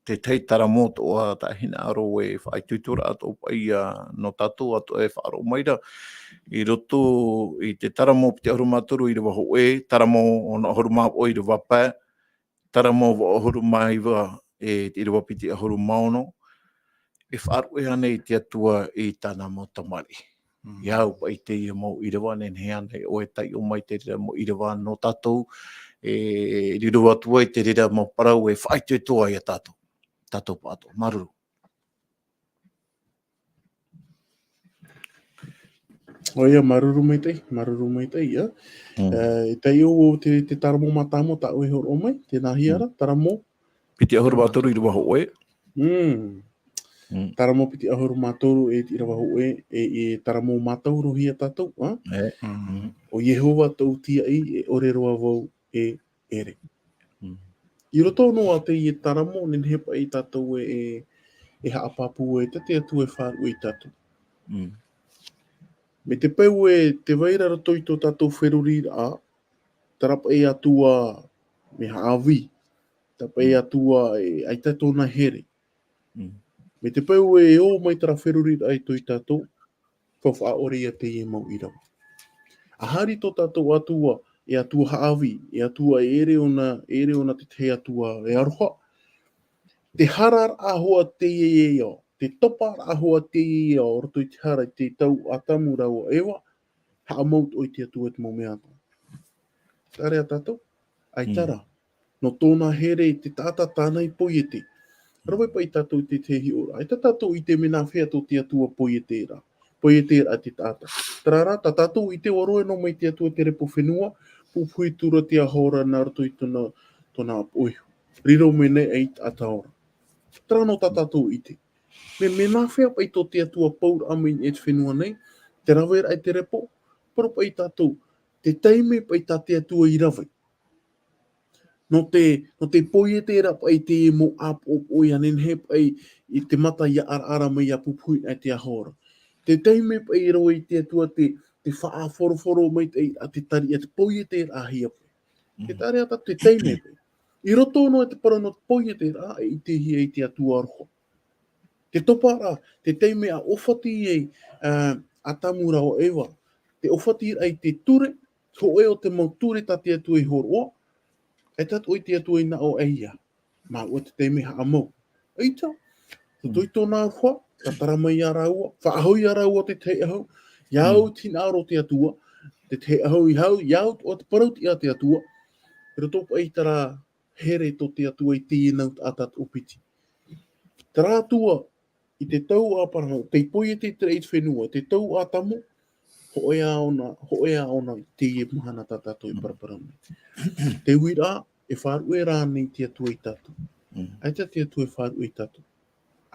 A: te tei taramo toa ta hina aro e whaituitura ato pai no tātou ato e whaaro maira. I roto i te taramo piti ahuru mātoru i rewa aueue, taramo o na ahuru mā o i rewa pā, taramo o ahuru maiwa e i rewa piti ahuru maono, e whaaro e ane i te atua i tāna mo tamari. Iau pa i te ia mo i rewa nen he ane o e tai o mai te rira mo i rewa no tātou, e riru atua i te rira mo parau e whaitui toa i a tātou. Tātou pātou, maruru.
B: Oia, maruru mai tei, ia. E tei o te taramo matamo ta ue horo mai, te nahiara, taramo.
A: Piti ahuru mātoru i rewa aueue.
B: Taramo piti ahuru mātoru e i rewa aueue, e taramo mātau rohia tātou, o Iehova tau tia i, e ore roa vau e ere. I roto no a te i taramo, nen hepa i tātou e haapapu e te atu e whāru i tātou. Me te peu e te waira roto i tō tātou wheruri a, tarapa e atua me haawi, tarapa e atua e aita tōna here. Me te peu e o mai tara wheruri a i tō i tātou, whawha ore ia te mau Irava. A hari tō tātou atua, e atua haawi, e atua e ere ona te te atua e aroha. Te harar ahoa Teie e o, te topa ahoa Teie e o, roto i te hara te tau atamu rau ewa, haa maut o i te atua te mome ata. Tare a tātou, ai tara. No tōna here te tāta tānei poiete. Rawai pa i tātou te tehi ora. Ai tātou i te mena whea tō te atua poiete ra. Poiete ra te tāta. Tarara, tā tātou i te waroe no mai te atua te repo fenua, pupui tura te ahora nā roto i tōna oiho. Riro mene e it ataora. Trano tā tātou i te. Me mena whea pa i tō te atua paur amin e te whenua nei, te rawera ai te repo, pero pa i tātou, te teime pa i tā te atua i rawai. No te poiete ra pa i te mo ap o i anen he pa i te mata i ara mai a pupui ai te ahora. Te teime pa i roa i te atua te whaaforoforo mai a te tari, a te poiete ra hia pa. Te tare ata te teime pa. I roto no e te para no poiete ra i te hia i te atua aroha. Te topa ra, te teime a ofati e a tamura o ewa. Te ofati ai te ture, ho eo te mau ture ta te atua i horoa. E tatu i te atua i na o eia. Ma ua te teime ha amau. Eita, tu tui tōna aroha, ka taramai a raua, whaahui a raua te te ahau, iau tina aro te atua, te te ahau i hau, iau o te parauti a te atua, pero tōpa i tara here tō te atua i te inaut atat upiti. Tara atua, i te tau a parahau, te poi e te treit whenua, te tau a tamo, ho ea ona te ie muhana tātou i paraparami. Te wira e wharu e rānei te atua i tātou. Aita te atua e wharu i tātou.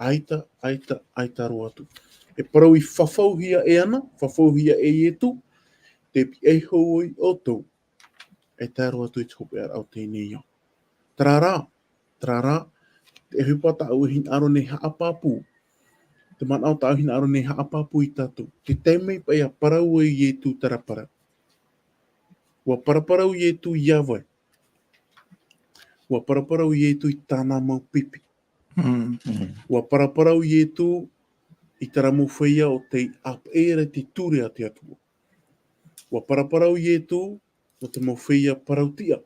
B: Aita roa atu. E parau i faaahuhia e ana, faaahuhia e etu, te pi eihou i o tau. E tāro atu i tōpe ar au tēnei au. Trara, te hupata au hin aro ne haapapu. Te man au tau hin aro ne haapapu i tātou. Te teimei pai a parau e etu tarapara. Ua paraparau i etu i awai. Ua paraparau i etu i tāna mau pipi. Ua paraparau i etu i taramu whaia o te apere te ture a te atua. Ua paraparau i etu o te mau whaia parautia.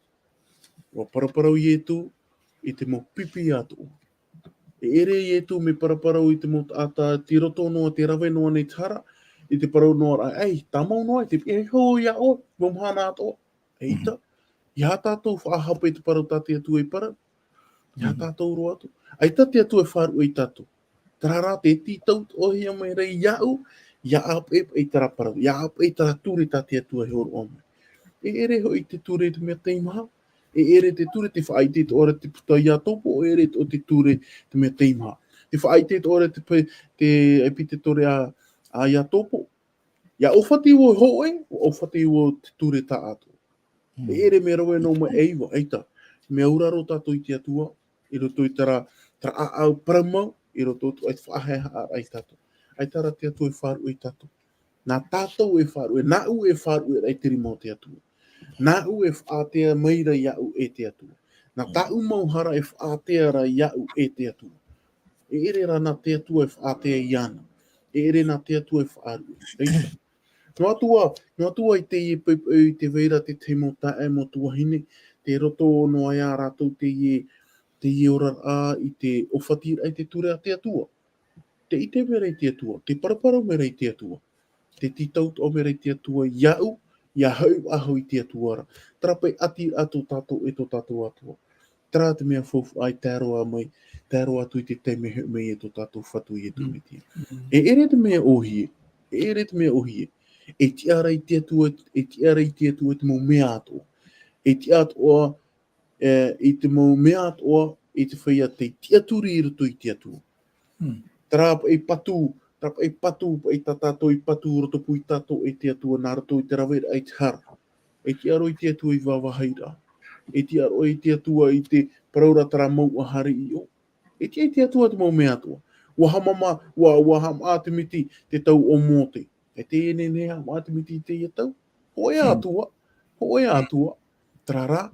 B: Ua paraparau i etu i te mau pipi atua. E ere e tu me Parau I te mo ata te roto noa te rawe noa nei tara, I te Parau noa ai, tamau noa, te e ho ia o, momhana ato, e ita. Ia tātou whaahape te Parau tate atu e para, ia tātou roa atu. Ai tate atu e wharu e tātou. Tarara te titau ohia mai rei iau, ia ape e tara Parau, ia ape e tara ture tate atu e horo ome. E ere ho I te ture te mea teimaha, e ere te ture te whaite te ora te puta ia topo, o ere o te ture te mea teimaha. Te whaite te ora te epite tore a ia topo. Ia ofati o hoe, o ofati o te ture ta ato. E ere me rawe no me eiwa, eita. Me auraro tātou I te atua, I roto I tara au paramau, I roto I te whaaheha ai tātou. Ai tara te atua e wharu I tātou. Nā tātou e wharu, nā u e wharu e te rimo te atua. Nā u e whaatea meira iau e te atua. Nā tāu mauhara e whaatea ra iau e te atua. E ere ra nā te atua e whaatea iana. E ere nā te atua e whaaru. Eita. No atua I te veira te mo tae mo tuahine, te roto no ai a rātou te ie ora a I te owhatira I te ture a te atua. Te ite mera I te atua, te paraparau mera I te atua. Te titau o mera I te atua iau, ia hau aho I te atua ara. Trapai ati atu tātou e to tātou atua. Tara te mea fofu ai tāroa mai, tāroa atu I te teime mei e to tātou whatu I e tu me tia. E ere te mea ohie, e ere te mea ohie. E ti ara I te atua, e ti ara I te atua te mau mea atua. E ti atua, I te mau mea atua, I te whaia te ti aturi I roto I te atua. Trapa e patu e tatato I patu roto pui tato e te atua nā roto I te rawera ai te hara. E ti aro I te atua I wawahaira. E ti aro I te atua I te paraura tara mau a hari I o. E ti te atua te mau mea atua. Wahamama, waham a te miti te tau o mote. E te ene nea ma te miti te ia tau. Hoe atua. Trara,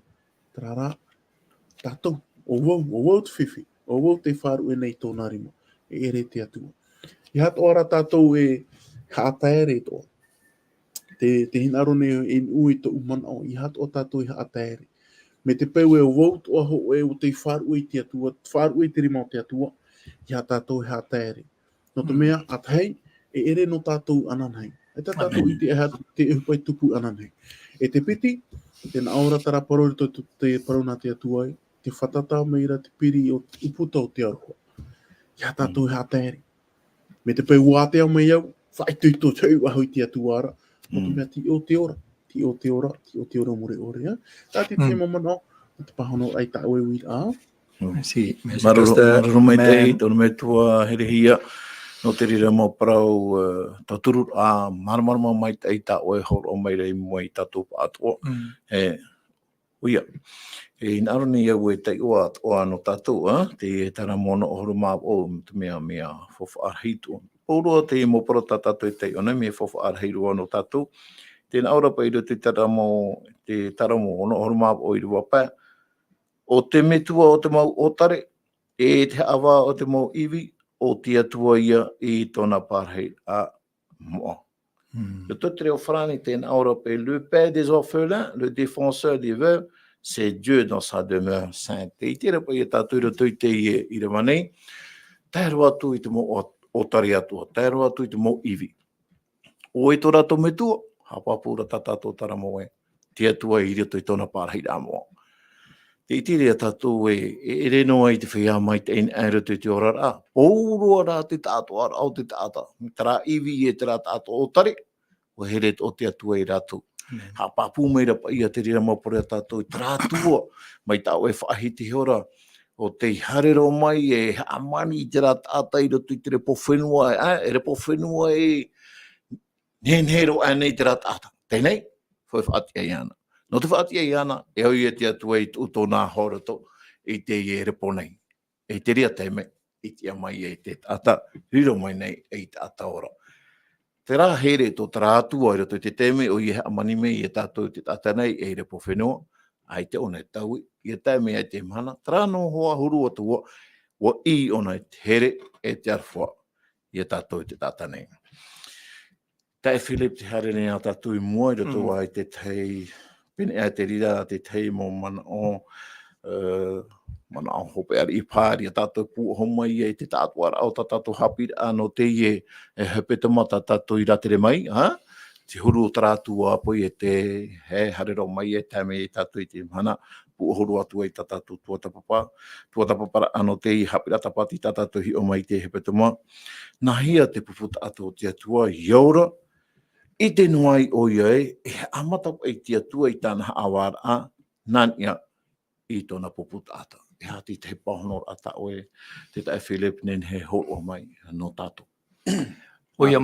B: tatou. O wau te whiwhi. O wau te wharu e nei tōna rima. E ere te atua. I hato ara tātou e haatere toa. Te hinaro ne e ui to umana o. I hato o tātou e haatere. Me te peu e o wau toa ho e o te wharu e te atua. Wharu e te rima o te atua. I ha tātou e haatere. No te mea, athei, e ere no tātou ananhei. E tā tātou I te upai tupu ananhei. E te piti, tēnā aura tara parau te parau nā te atua ai. Te whatata meira te piri o uputa o te aroha. I ha tātou e haatere. Me te peu wātea mai au, whaitui tō tau aho I te atuara, no te mea ti o te ora more ore. Tā te mamana, te pahono ai ta aueue a.
C: Sì,
A: Maruru mai tei, tono me tua vehîhia, no te rira mo Parau taturu a marmarama mai tei ta oe horo o mai rei mo I tatou atua. Uia, e inaro ni au e tei oa atoa no tatou, te tara mono o horo maa o te mea fofa arhitu. Pōroa te mo paro tatou e tei ona, mea fofa arhitu no tatou. Tēnā ora pa iro te tara mo ono horo maa o I rua pā. O te metua o te mau otare, e te awa o te mau iwi, o te atua ia I tōna parhei a moa. Le totre o frani tēnā ora pe le père des orphelins, le défenseur des veuves, c'est Dieu dans sa demeure sainte. Te itira pa ia tātou ira tui Teie Irava nei, tēro atu I te mau otare atua, tēro atu I te mau iwi. O e tō rato metua, hapapura tatato tara mo e, te atua I rito I tōna parhei a moa. Te itiri a tātou e reno ai te whia mai te ena te orara. Pōroa rā te tātou ara au te tāta. Tara iwi e tera tātou o tare, o here o te atua I rātou. Ha papu meira pa ia te rira mapore a tātou I tera atua. Mai tāu e whaahiti hora. O te harero mai e haamani I tera tāta I roto I te repo fenua. E repo fenua e nenhero anei tera tāta. Tēnei, foi whaatia I ana. No te whaatia I ana, e au I te atua I uto nā horoto I te I e repo nei. E te ria teime, I te amai e te tata, riro mai nei e te ata ora. Te rā here tō tara atua I roto I te teime, o I he amani mei I tātou te tata nei e repo whenua, ai te ona e tau I te teime e te mana, tara no hoa huru atua, wa I ona e te here e te arwha I tātou te tata nei. Tae Philip te hare nei a tātou I mua I roto ai te tei, pene a te rira te tei mo mana o mana o hope ari I pāri a tātou pū homa I te tātuara au tātou Haapiiraa no Teie hepetoma tātou I ratere mai, te huru o tarātu a poi te harero mai tame tātou I te mana, pū huru atu I tātou tuatapapa ano Teie Haapiiraa Sabati tātou hi o mai te hepetoma. Nā hia te puputa ato te atua iaura, I te nuai o iei, amata I te atua I tāna awara nania I tōna puputa ata. E hati te pāhono ata oe, te tae Philip nen he horo mai no tātou.
C: O ia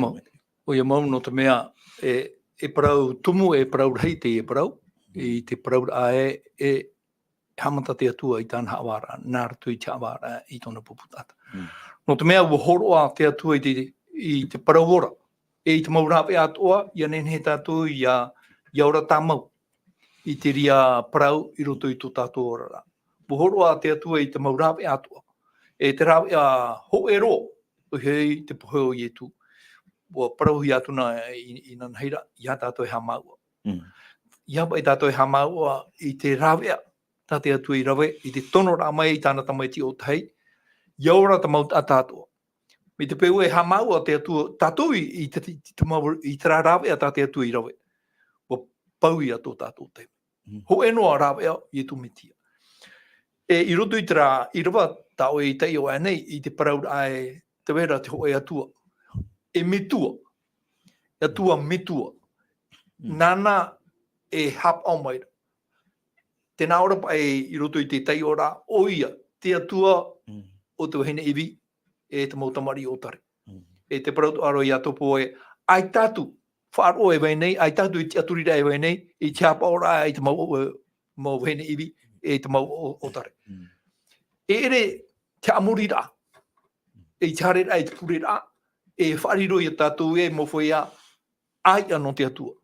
C: mau no te mea, e parau tumu e parau rei te parau, I te parau ae e hamata te atua I tāna hawara, nā ratu I te hawara I tōna puputata. No te mea ua horoa te atua I te parau ora, I te maurape atoa, ia nen he tātou ia ora tā mau, I te ria parau I roto I tō tātou ora rā. Ua horoa te atua I te maurape atoa, e te rawe a ho e ro, o hei te poheo I etu. Ua parauhi atuna I nanheira, ia tātou e hamaua. Ia pai tātou e hamaua I te rawea, tā te atua I rawe, I te tono rā mai I tāna tamaiti o tei, ia ora ta maut a tātua. Me te peu e hamaua te atua, tātou I te rawea tā te atua I rawe. Ua pau I ato tātou tei. Ho e noa rawea I etu mitia. E I roto I te rā, Irava tāo e Teie o anei, I te parau ai te wera te ho e atua. E mitua. E atua mitua. Nana e hap au maira. Tēnā ora pa I roto I te Teie ora, oia, te atua o te wahine iwi, e te mautamari o tare. E te parau aro I atopo e, ai tatu, whaaro e weinei, ai tatu I te aturira e weinei, I te hapa ora e te mau wahine iwi, e te mau o tare. E ere te amurira, e te harera e te purera, e whariro I tātou e mowhia ai anō te atua.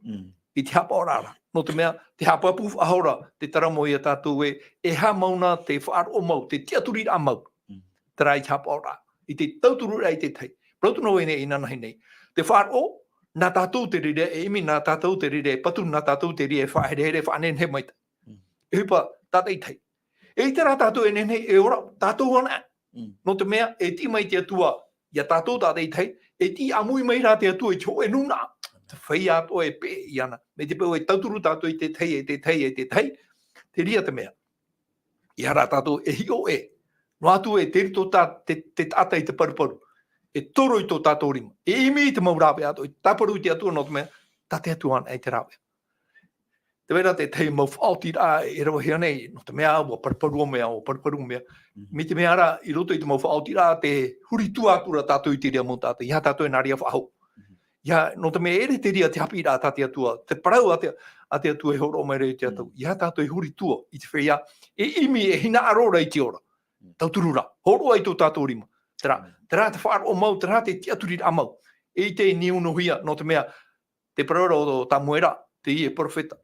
C: I te hapa orara. No te mea, te hapa puf ahora, te taramo I tātou e ha mauna te whaaro mau, te aturira mau. Tera I te hapa orara. I te tauturura I te tei. Prautuna wene I nana hinei. Te whaaro, nā tātou te rire, e imi nā tātou te rire, patu nā tātou te rire, whahere, whanen he maita. E hupa, tātei tei. E te rā tātou e nenei, e ora, tātou ana. No te mea, e ti mai te atua, ia tātou tātei tei, e ti amui mai rā te atua, e tō e nuna. Te whai ato e pē I ana. Me te pēo e tauturu tātou I te tei, e te tei, e te tei, te ria te mea. Ia rā tātou e hi o e. No atu e te rito tā, te tātai te paruparu. E toro I tō tātou rima. E imi I te maurape ato, e taparu I te atua, no te mea, tā te atua ana e te rawe. Te wera te tei mau whaotira e rawahia nei, no te mea ua parparu mea o parparu mea. Me te mea ara I roto I te mau whaotira te huri tuatura tātou I te ria mo tātou. Ia tātou e nā ria whahau. Ia, no te mea ere te ria te Haapiiraa tā te atua. Te parau a te atua e horo mai rei te atua. Ia tātou e huri tua I te whea. E imi e hina arora I te ora. Tauturura. Horo ai tō tātou rima. Tera te whaaro o mau, tera te aturira mau. E te niunuhia, no te mea, te paraura o tā muera, te Ie profeta.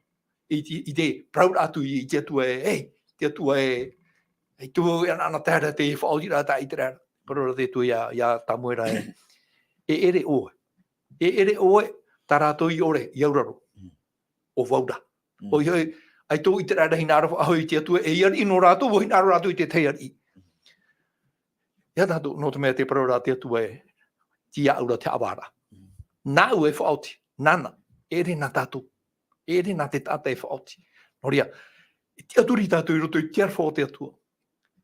C: I te praura atu I te atua te atua e tu e ana tēra te whaotira tā I te rara. Praura te tu ia tā muera e. E ere oe. E ere oe, tā rātou I ore, I auraro. O wauda. O I ai tō I te rara hinaro aho I te atua, e iari ino rātou, o hinaro rātou I te teiari. Ia tātou, no te mea te praura te atua e, tia aura te awara. Nā ue whaoti, nana, ere nā tātou. Ere nā te tātai whaoti. Noria, te aturi tātou I roto I te arwha o te atua.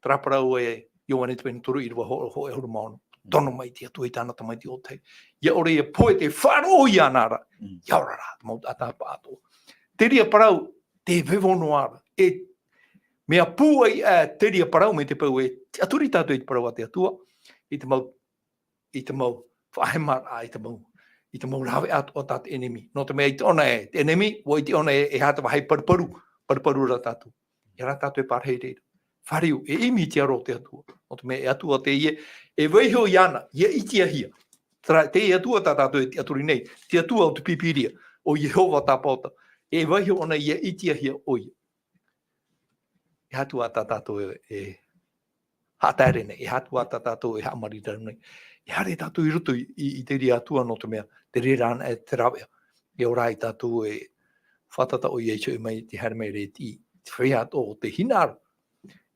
C: Tera parau e Ioane te Toru Irava ho e huru maono. Tono mai te atua I tāna tamaiti o tei. Ia ore e poe te wharo I anara. Ia ora rā, maut atapa ato. Te ria parau, te vevono ara. E mea puai te ria parau me te pau e te aturi tātou I te parau a te atua. I te mau whahemara I te mau. I te mau rawe ato o tātou enemi. No te mea I te ona e te enemi, o I te ona e hata wahai parparu rā tātou. Ia rā tātou e pārhei reira. Whariu, e imi te aro te atua. No te mea e atua te Ie, e vehîhia I ana, Ie I te ahia. Te atua tā tātou e te aturi nei, te atua o te pipiria, o Iehova tā pauta. E vehîhia ona Ie I te ahia o Ie. E atua tā tātou e hātere nei, e atua tā tātou e haamarita nei. E hare tātou I roto I te ria atua no te mea, te rerana e te rawea. E ora I tātou e whatata o Iesu I mai te hare mai re ti. Te whea o te hinaro.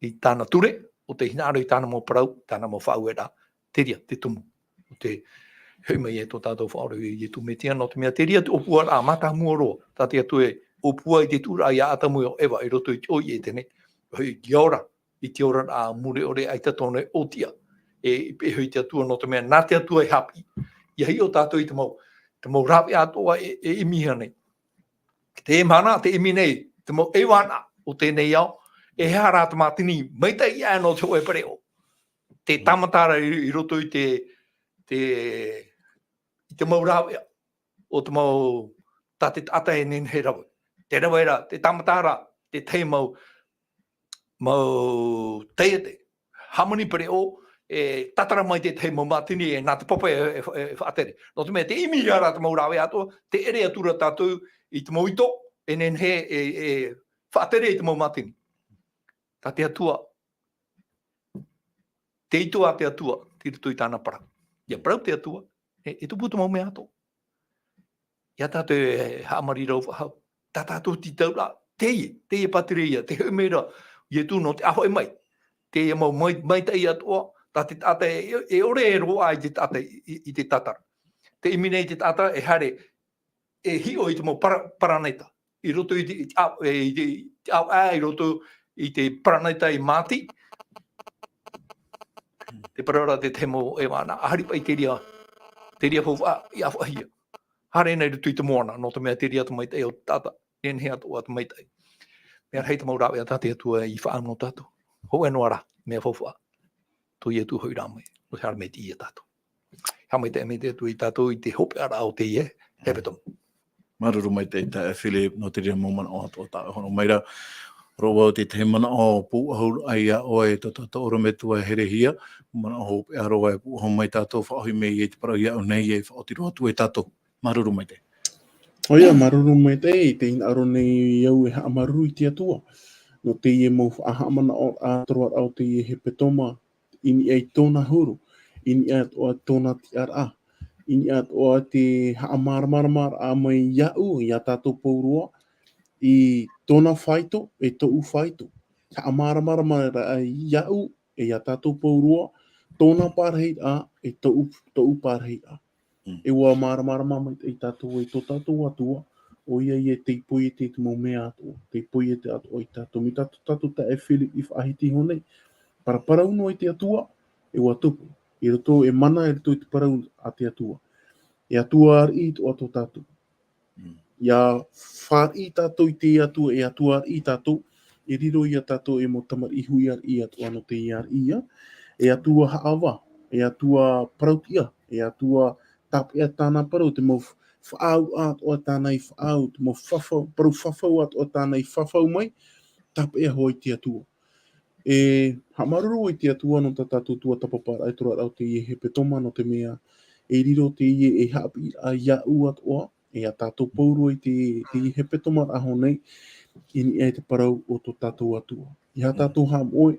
C: I tāna ture, o te hinaro I tāna mo parau, tāna mo aueue rā, teria, te tumu. O te hei mai e tō tātou whaore I tu me tia no te mea teria te opua rā, mata mua roa, tā te atu e opua I te tūra I a atamu o ewa, I roto I te oi e tene, hei ki ora, I te ora rā mure ore ai tatone o tia, e hei te atua no te mea, nā te atua I hapi, I hei o tātou I te mau rawe atoa e imiha nei. Te mana, te imi nei, te mau ewana o tēnei au, e hea rā te mātini, meita I no te oe pareo. Te tamatara I roto I te mau rawea, o te mau tate ata e nen he rawe. Te rawera, te tamatara, te tei mau teie te. Hamani pareo, e tatara mai te tei mau matini e nā te papa e faatere. No te mea, te imi ara te mau rawea ato, te ere atura tātou I te mau ito, e nen he faatere I te mau matini. Tā te atua. Te ito a te atua, te rito I tāna parau. Ia parau te atua, e tupu te mau mea ato. Ia tātou e haamari rau whahau. Tā tātou ti taura, teie patereia, te heumera, ia tū no te aho e mai. Teie mau mai tai atua, tā te tata e ore e roa I te tata I te tatara. Te imine I te tata e hare, e hio I te mau paraneta. I roto I te aueue, I roto I te paraneta I māti. Te parara te temo e wana, ahari pai teria fōwha I aueue. Hare nei rutu I te moana, no te mea teria tu maitai o tata, en hea toa tu maitai. Mea hei te maurawe a tate atua I whaam no tatu. Ho e noara, mea fōwha. Tu I atu hoi rāmai, o te hara me te I tatu. Hea mai te me te atu I tatu I te hope ara o Teie, hepetoma.
A: Maruru mai te Philip no te rea momana o atua tā hono maira. Roa o te te mana o puahu ai a oe to tatou me tua herehia. Mana o hope a roa e puahu mai tātou whaohi me I te parau I au nei e whaotiro atu e tātou. Maruru mai te.
B: Oia, maruru mai te te ina aro nei iau e haa maruru I te atua. No te ie mau whaahamana o ātroa au te ie hepetoma, ini ai tōna huru, ini ai o tōna ti ara, ini ai o te haa maramaramar a mai iau I a tātou paurua, I tōna whaito e tōu whaito. Haa maramaramar a iau e a tātou paurua, tōna pārhei a e tōu pārhei a. E ua maramarama mai te tātou e tō tātou atua, o ia I te poi e te mau mea atua, te poi e te atua I tātou. Mi tātou ta e Philip I whaahiti honei, parau no I te atua, e ua tupu. I roto e mana e roto I te parau a te atua. E atua ar I o tō tātou. Ia whaar I tātou I te atua, e atua ar I tātou, e riro I a tātou e mo tamar I hui ar I atua no te I ar ia, e atua haawa, e atua parautia, e atua tap e tāna parau, te mau whaau at o tāna I whaau, te mau whawhau, parau whawhau at o tāna I whawhau mai, tap e hoi te atua. E hamaruru I te atua no tātou tuatapaparaa ai tora au te ie hepetoma no te mea, e riro te ie e Haapiiraa iau at oa, e a tātou pauru I te ie hepetoma aho nei, ini e te parau o tō tātou atua. I ha tātou ham oe,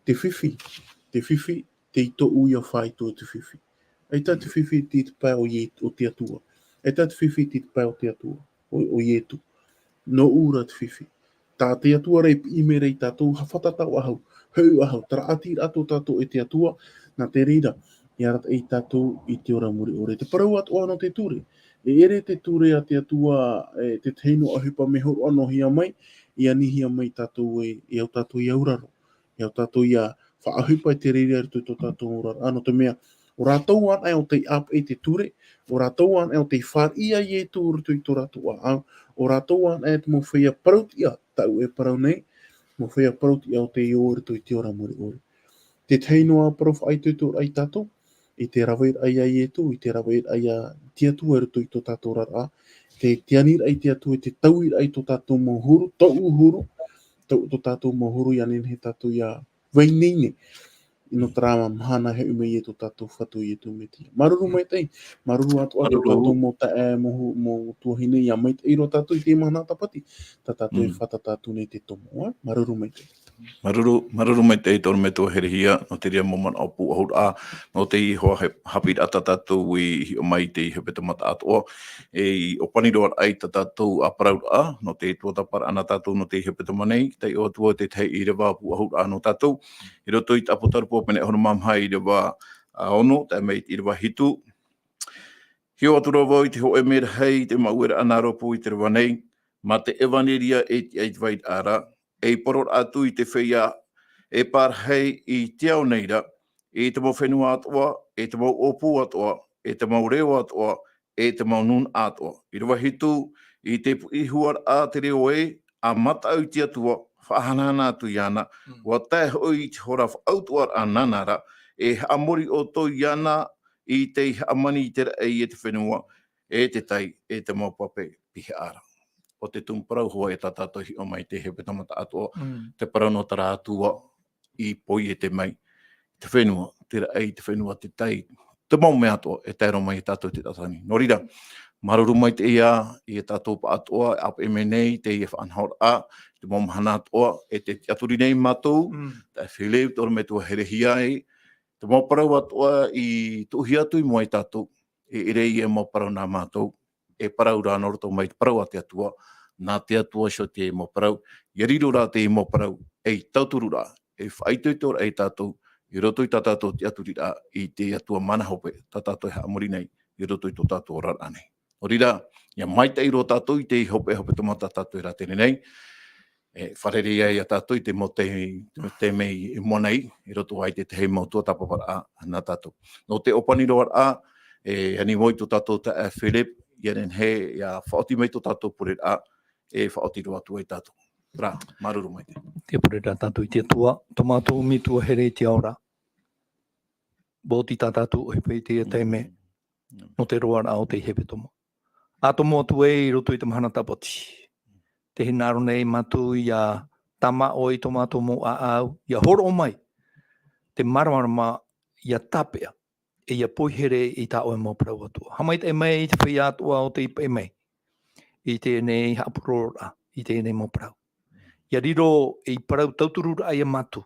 B: te whiwhi, te ito ui a whaito te whiwhi. Ai tā te whiwhi te pai o te atua. Ai tā te whiwhi te pai o te atua, o ietu. No ura te whiwhi. Tā te atua rei I me rei tātou, ha whatatau ahau, hau ahau, tara ati rato tātou e te atua, nā te rira, I arat e tātou I te ora muri ore. Te parau atua no te ture. E ere te ture a te atua, te teino ahupa me horo ano hia mai, I anihia mai tātou e au tātou I auraro. E au tātou I a whaahupa te rira rito tō tātou auraro. Ano te mea, o rātou an e o te ap e te ture, o rātou an e o te whār ia I e tū rito I tō rātou au, o rātou an e te mo whaia parautia, tau e parau nei, mo whaia parautia o te I o rito I te ora muri ore. Te teino a parau whai tū ai tātou, I te rawait ai ai e tū, I te rawait ai a te atua rito I tō tātou rara, te tianir ai te atua, te tauir ai tō tātou mohuru, tōu huru, tō tātou mohuru I anen he tātou I a wainine, ino trama mahana he ume I tō tātou whatu I tō metia. Maruru mai tei, maruru atu atu tātou mo ta e mo tuahine I a mai te iro tātou I te mana tapati, tā tātou e whata tātou nei te tomo, maruru mai tei.
A: Maruru mai te tonu me tō herehia, no te rea moman au pu ahur a, no te iho Haapiiraa tatou i o mai te hepetoma Atua, e o paniroa ai tatou a Parau a, no te tuatapara ana tatou no te hepetoma nei, te o Atua te Teie Irava pu ahur a no tatou, i roto i tapotarupo pene hono mamhai Irava a ono, te mei Irava hitu, hio atura wau i te ho e mera hei, te mauera anaropo i te rewa nei, ma te evaneria e te aitvait ara, e poror atu i te whea e par hei i te au neira, e te mau fenua atua, e te mau opu atua, e te mau reo atua, e te mau nun atua. I rewa hitu, i te ihuar a te reo e, a mata au te atua, whahanana atu i ana, wa tae hoi te hora whautuar a nanara, e amori o toi iana, i te amani i te rei e te whenua, e te tai, e te mau pape pihe ara. O te tumu parau hoa e tatatohi o mai te hepetoma Atua, te parau no tara atua i poi e te mai. Te whenua, te rei, te whenua, te tai, te mau mea atua e tēro mai e tātou te tatani. Nō rira, maruru mai te ia, i e tātou pa atua, ap e menei, te ia whanhaur a, te mau mahana atua, e te aturi nei mātou, te whileu, tōru me tua herehia e, te mau parau atua i tuhi atu i mua i tātou, e rei e mau parau nā mātou, e parau rā noroto mai te parau a te atua, nā te atua so te e mo parau, i riro rā te e mo parau, e tauturu rā, e whaitoitora e tātou, i roto i tātou te aturi rā, i te atua mana hope, tātou e haamori nei, i roto i tō tātou rara nei. O rira, ia mai te iro tātou i te hope toma tātou e rā tēne nei, e wharere ia i a tātou i te mo te mei i monei, i roto ai te hei mau tuatapaparaa nā tātou. No te opaniroa a, e ani moi tō tātou ta Philip, iaren he, ia whaoti mai tō tātou pure a, e whaoti roa tu e tātou. Rā, maruru mai te.
C: Te pure rā tātou i te atua, tō mātou mi tua here te aura. Bōti tā tātou o hepe te me, no te roa rā o te hepetoma. Atomo atu e i roto i te mahana tapati. Te hinaro nei mātou i a tama o i tō mātou mo a au, i a horo o mai. Te maramarama i a tapea, e ia poihere i tā oe mō parau atua. Hamai te mei, te whai atua o te ipa e mei. I te nei hapurora, i te nei mō parau. Ia riro i parau tauturura ai a mātou.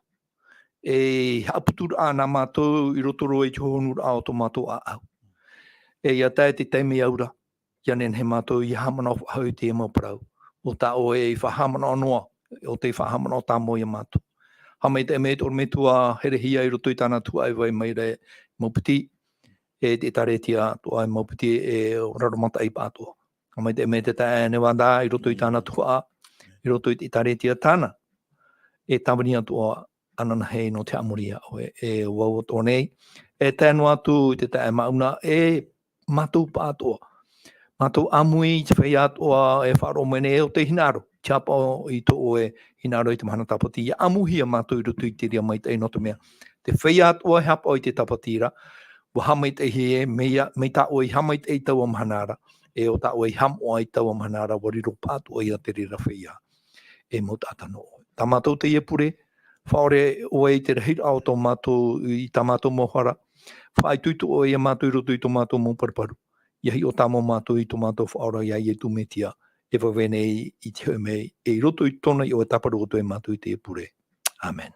C: E haputura nā mātou i rotoro i te honura o tō mātou a au. E ia tae te teimi aura, ia nen he mātou i hamana o hau te e mō parau. O tā oe i whahamana o noa, o te whahamana o tā mō i a mātou. Hamai te mei tōr me tua herehia i roto i tāna tua ai vai mai re maupiti, e te taretia tua ai maupiti e raromata i pātua. Hamai te mei te tae ne wanda i roto i tāna tua, i roto i te taretia tāna, e tamania tua anana hei no te amoria e wau o tōnei. E tēnu atu i te tae mauna e mātou pātua. Mātou amui i te whai atua e wharo mene e o te hinaro. Tiapa i tō oe hinaro i te mahana tapati. Ia amuhia mātou i roto i te ria mai te inoto mea. Te whai atua e hapa o i te tapatira. Wa hamai te hie mei tā oe hamai te i tau am hanara. E o tā oe ham o ai tau am hanara wariro pātua i a te rira whaia. E mo tātano oe. Tā mātou te iepure. Whaore oe i te rahira o tō mātou i tā mātou mohara. Whaai tuitu oe i a mātou i roto i tō mātou mō paraparu. Iahi o tā mō mātou i tō mātou whaora ia i e tūmetia. E wawene i te home e i roto i tōna i o e taparu o tō e mātou i te iepure. Amen.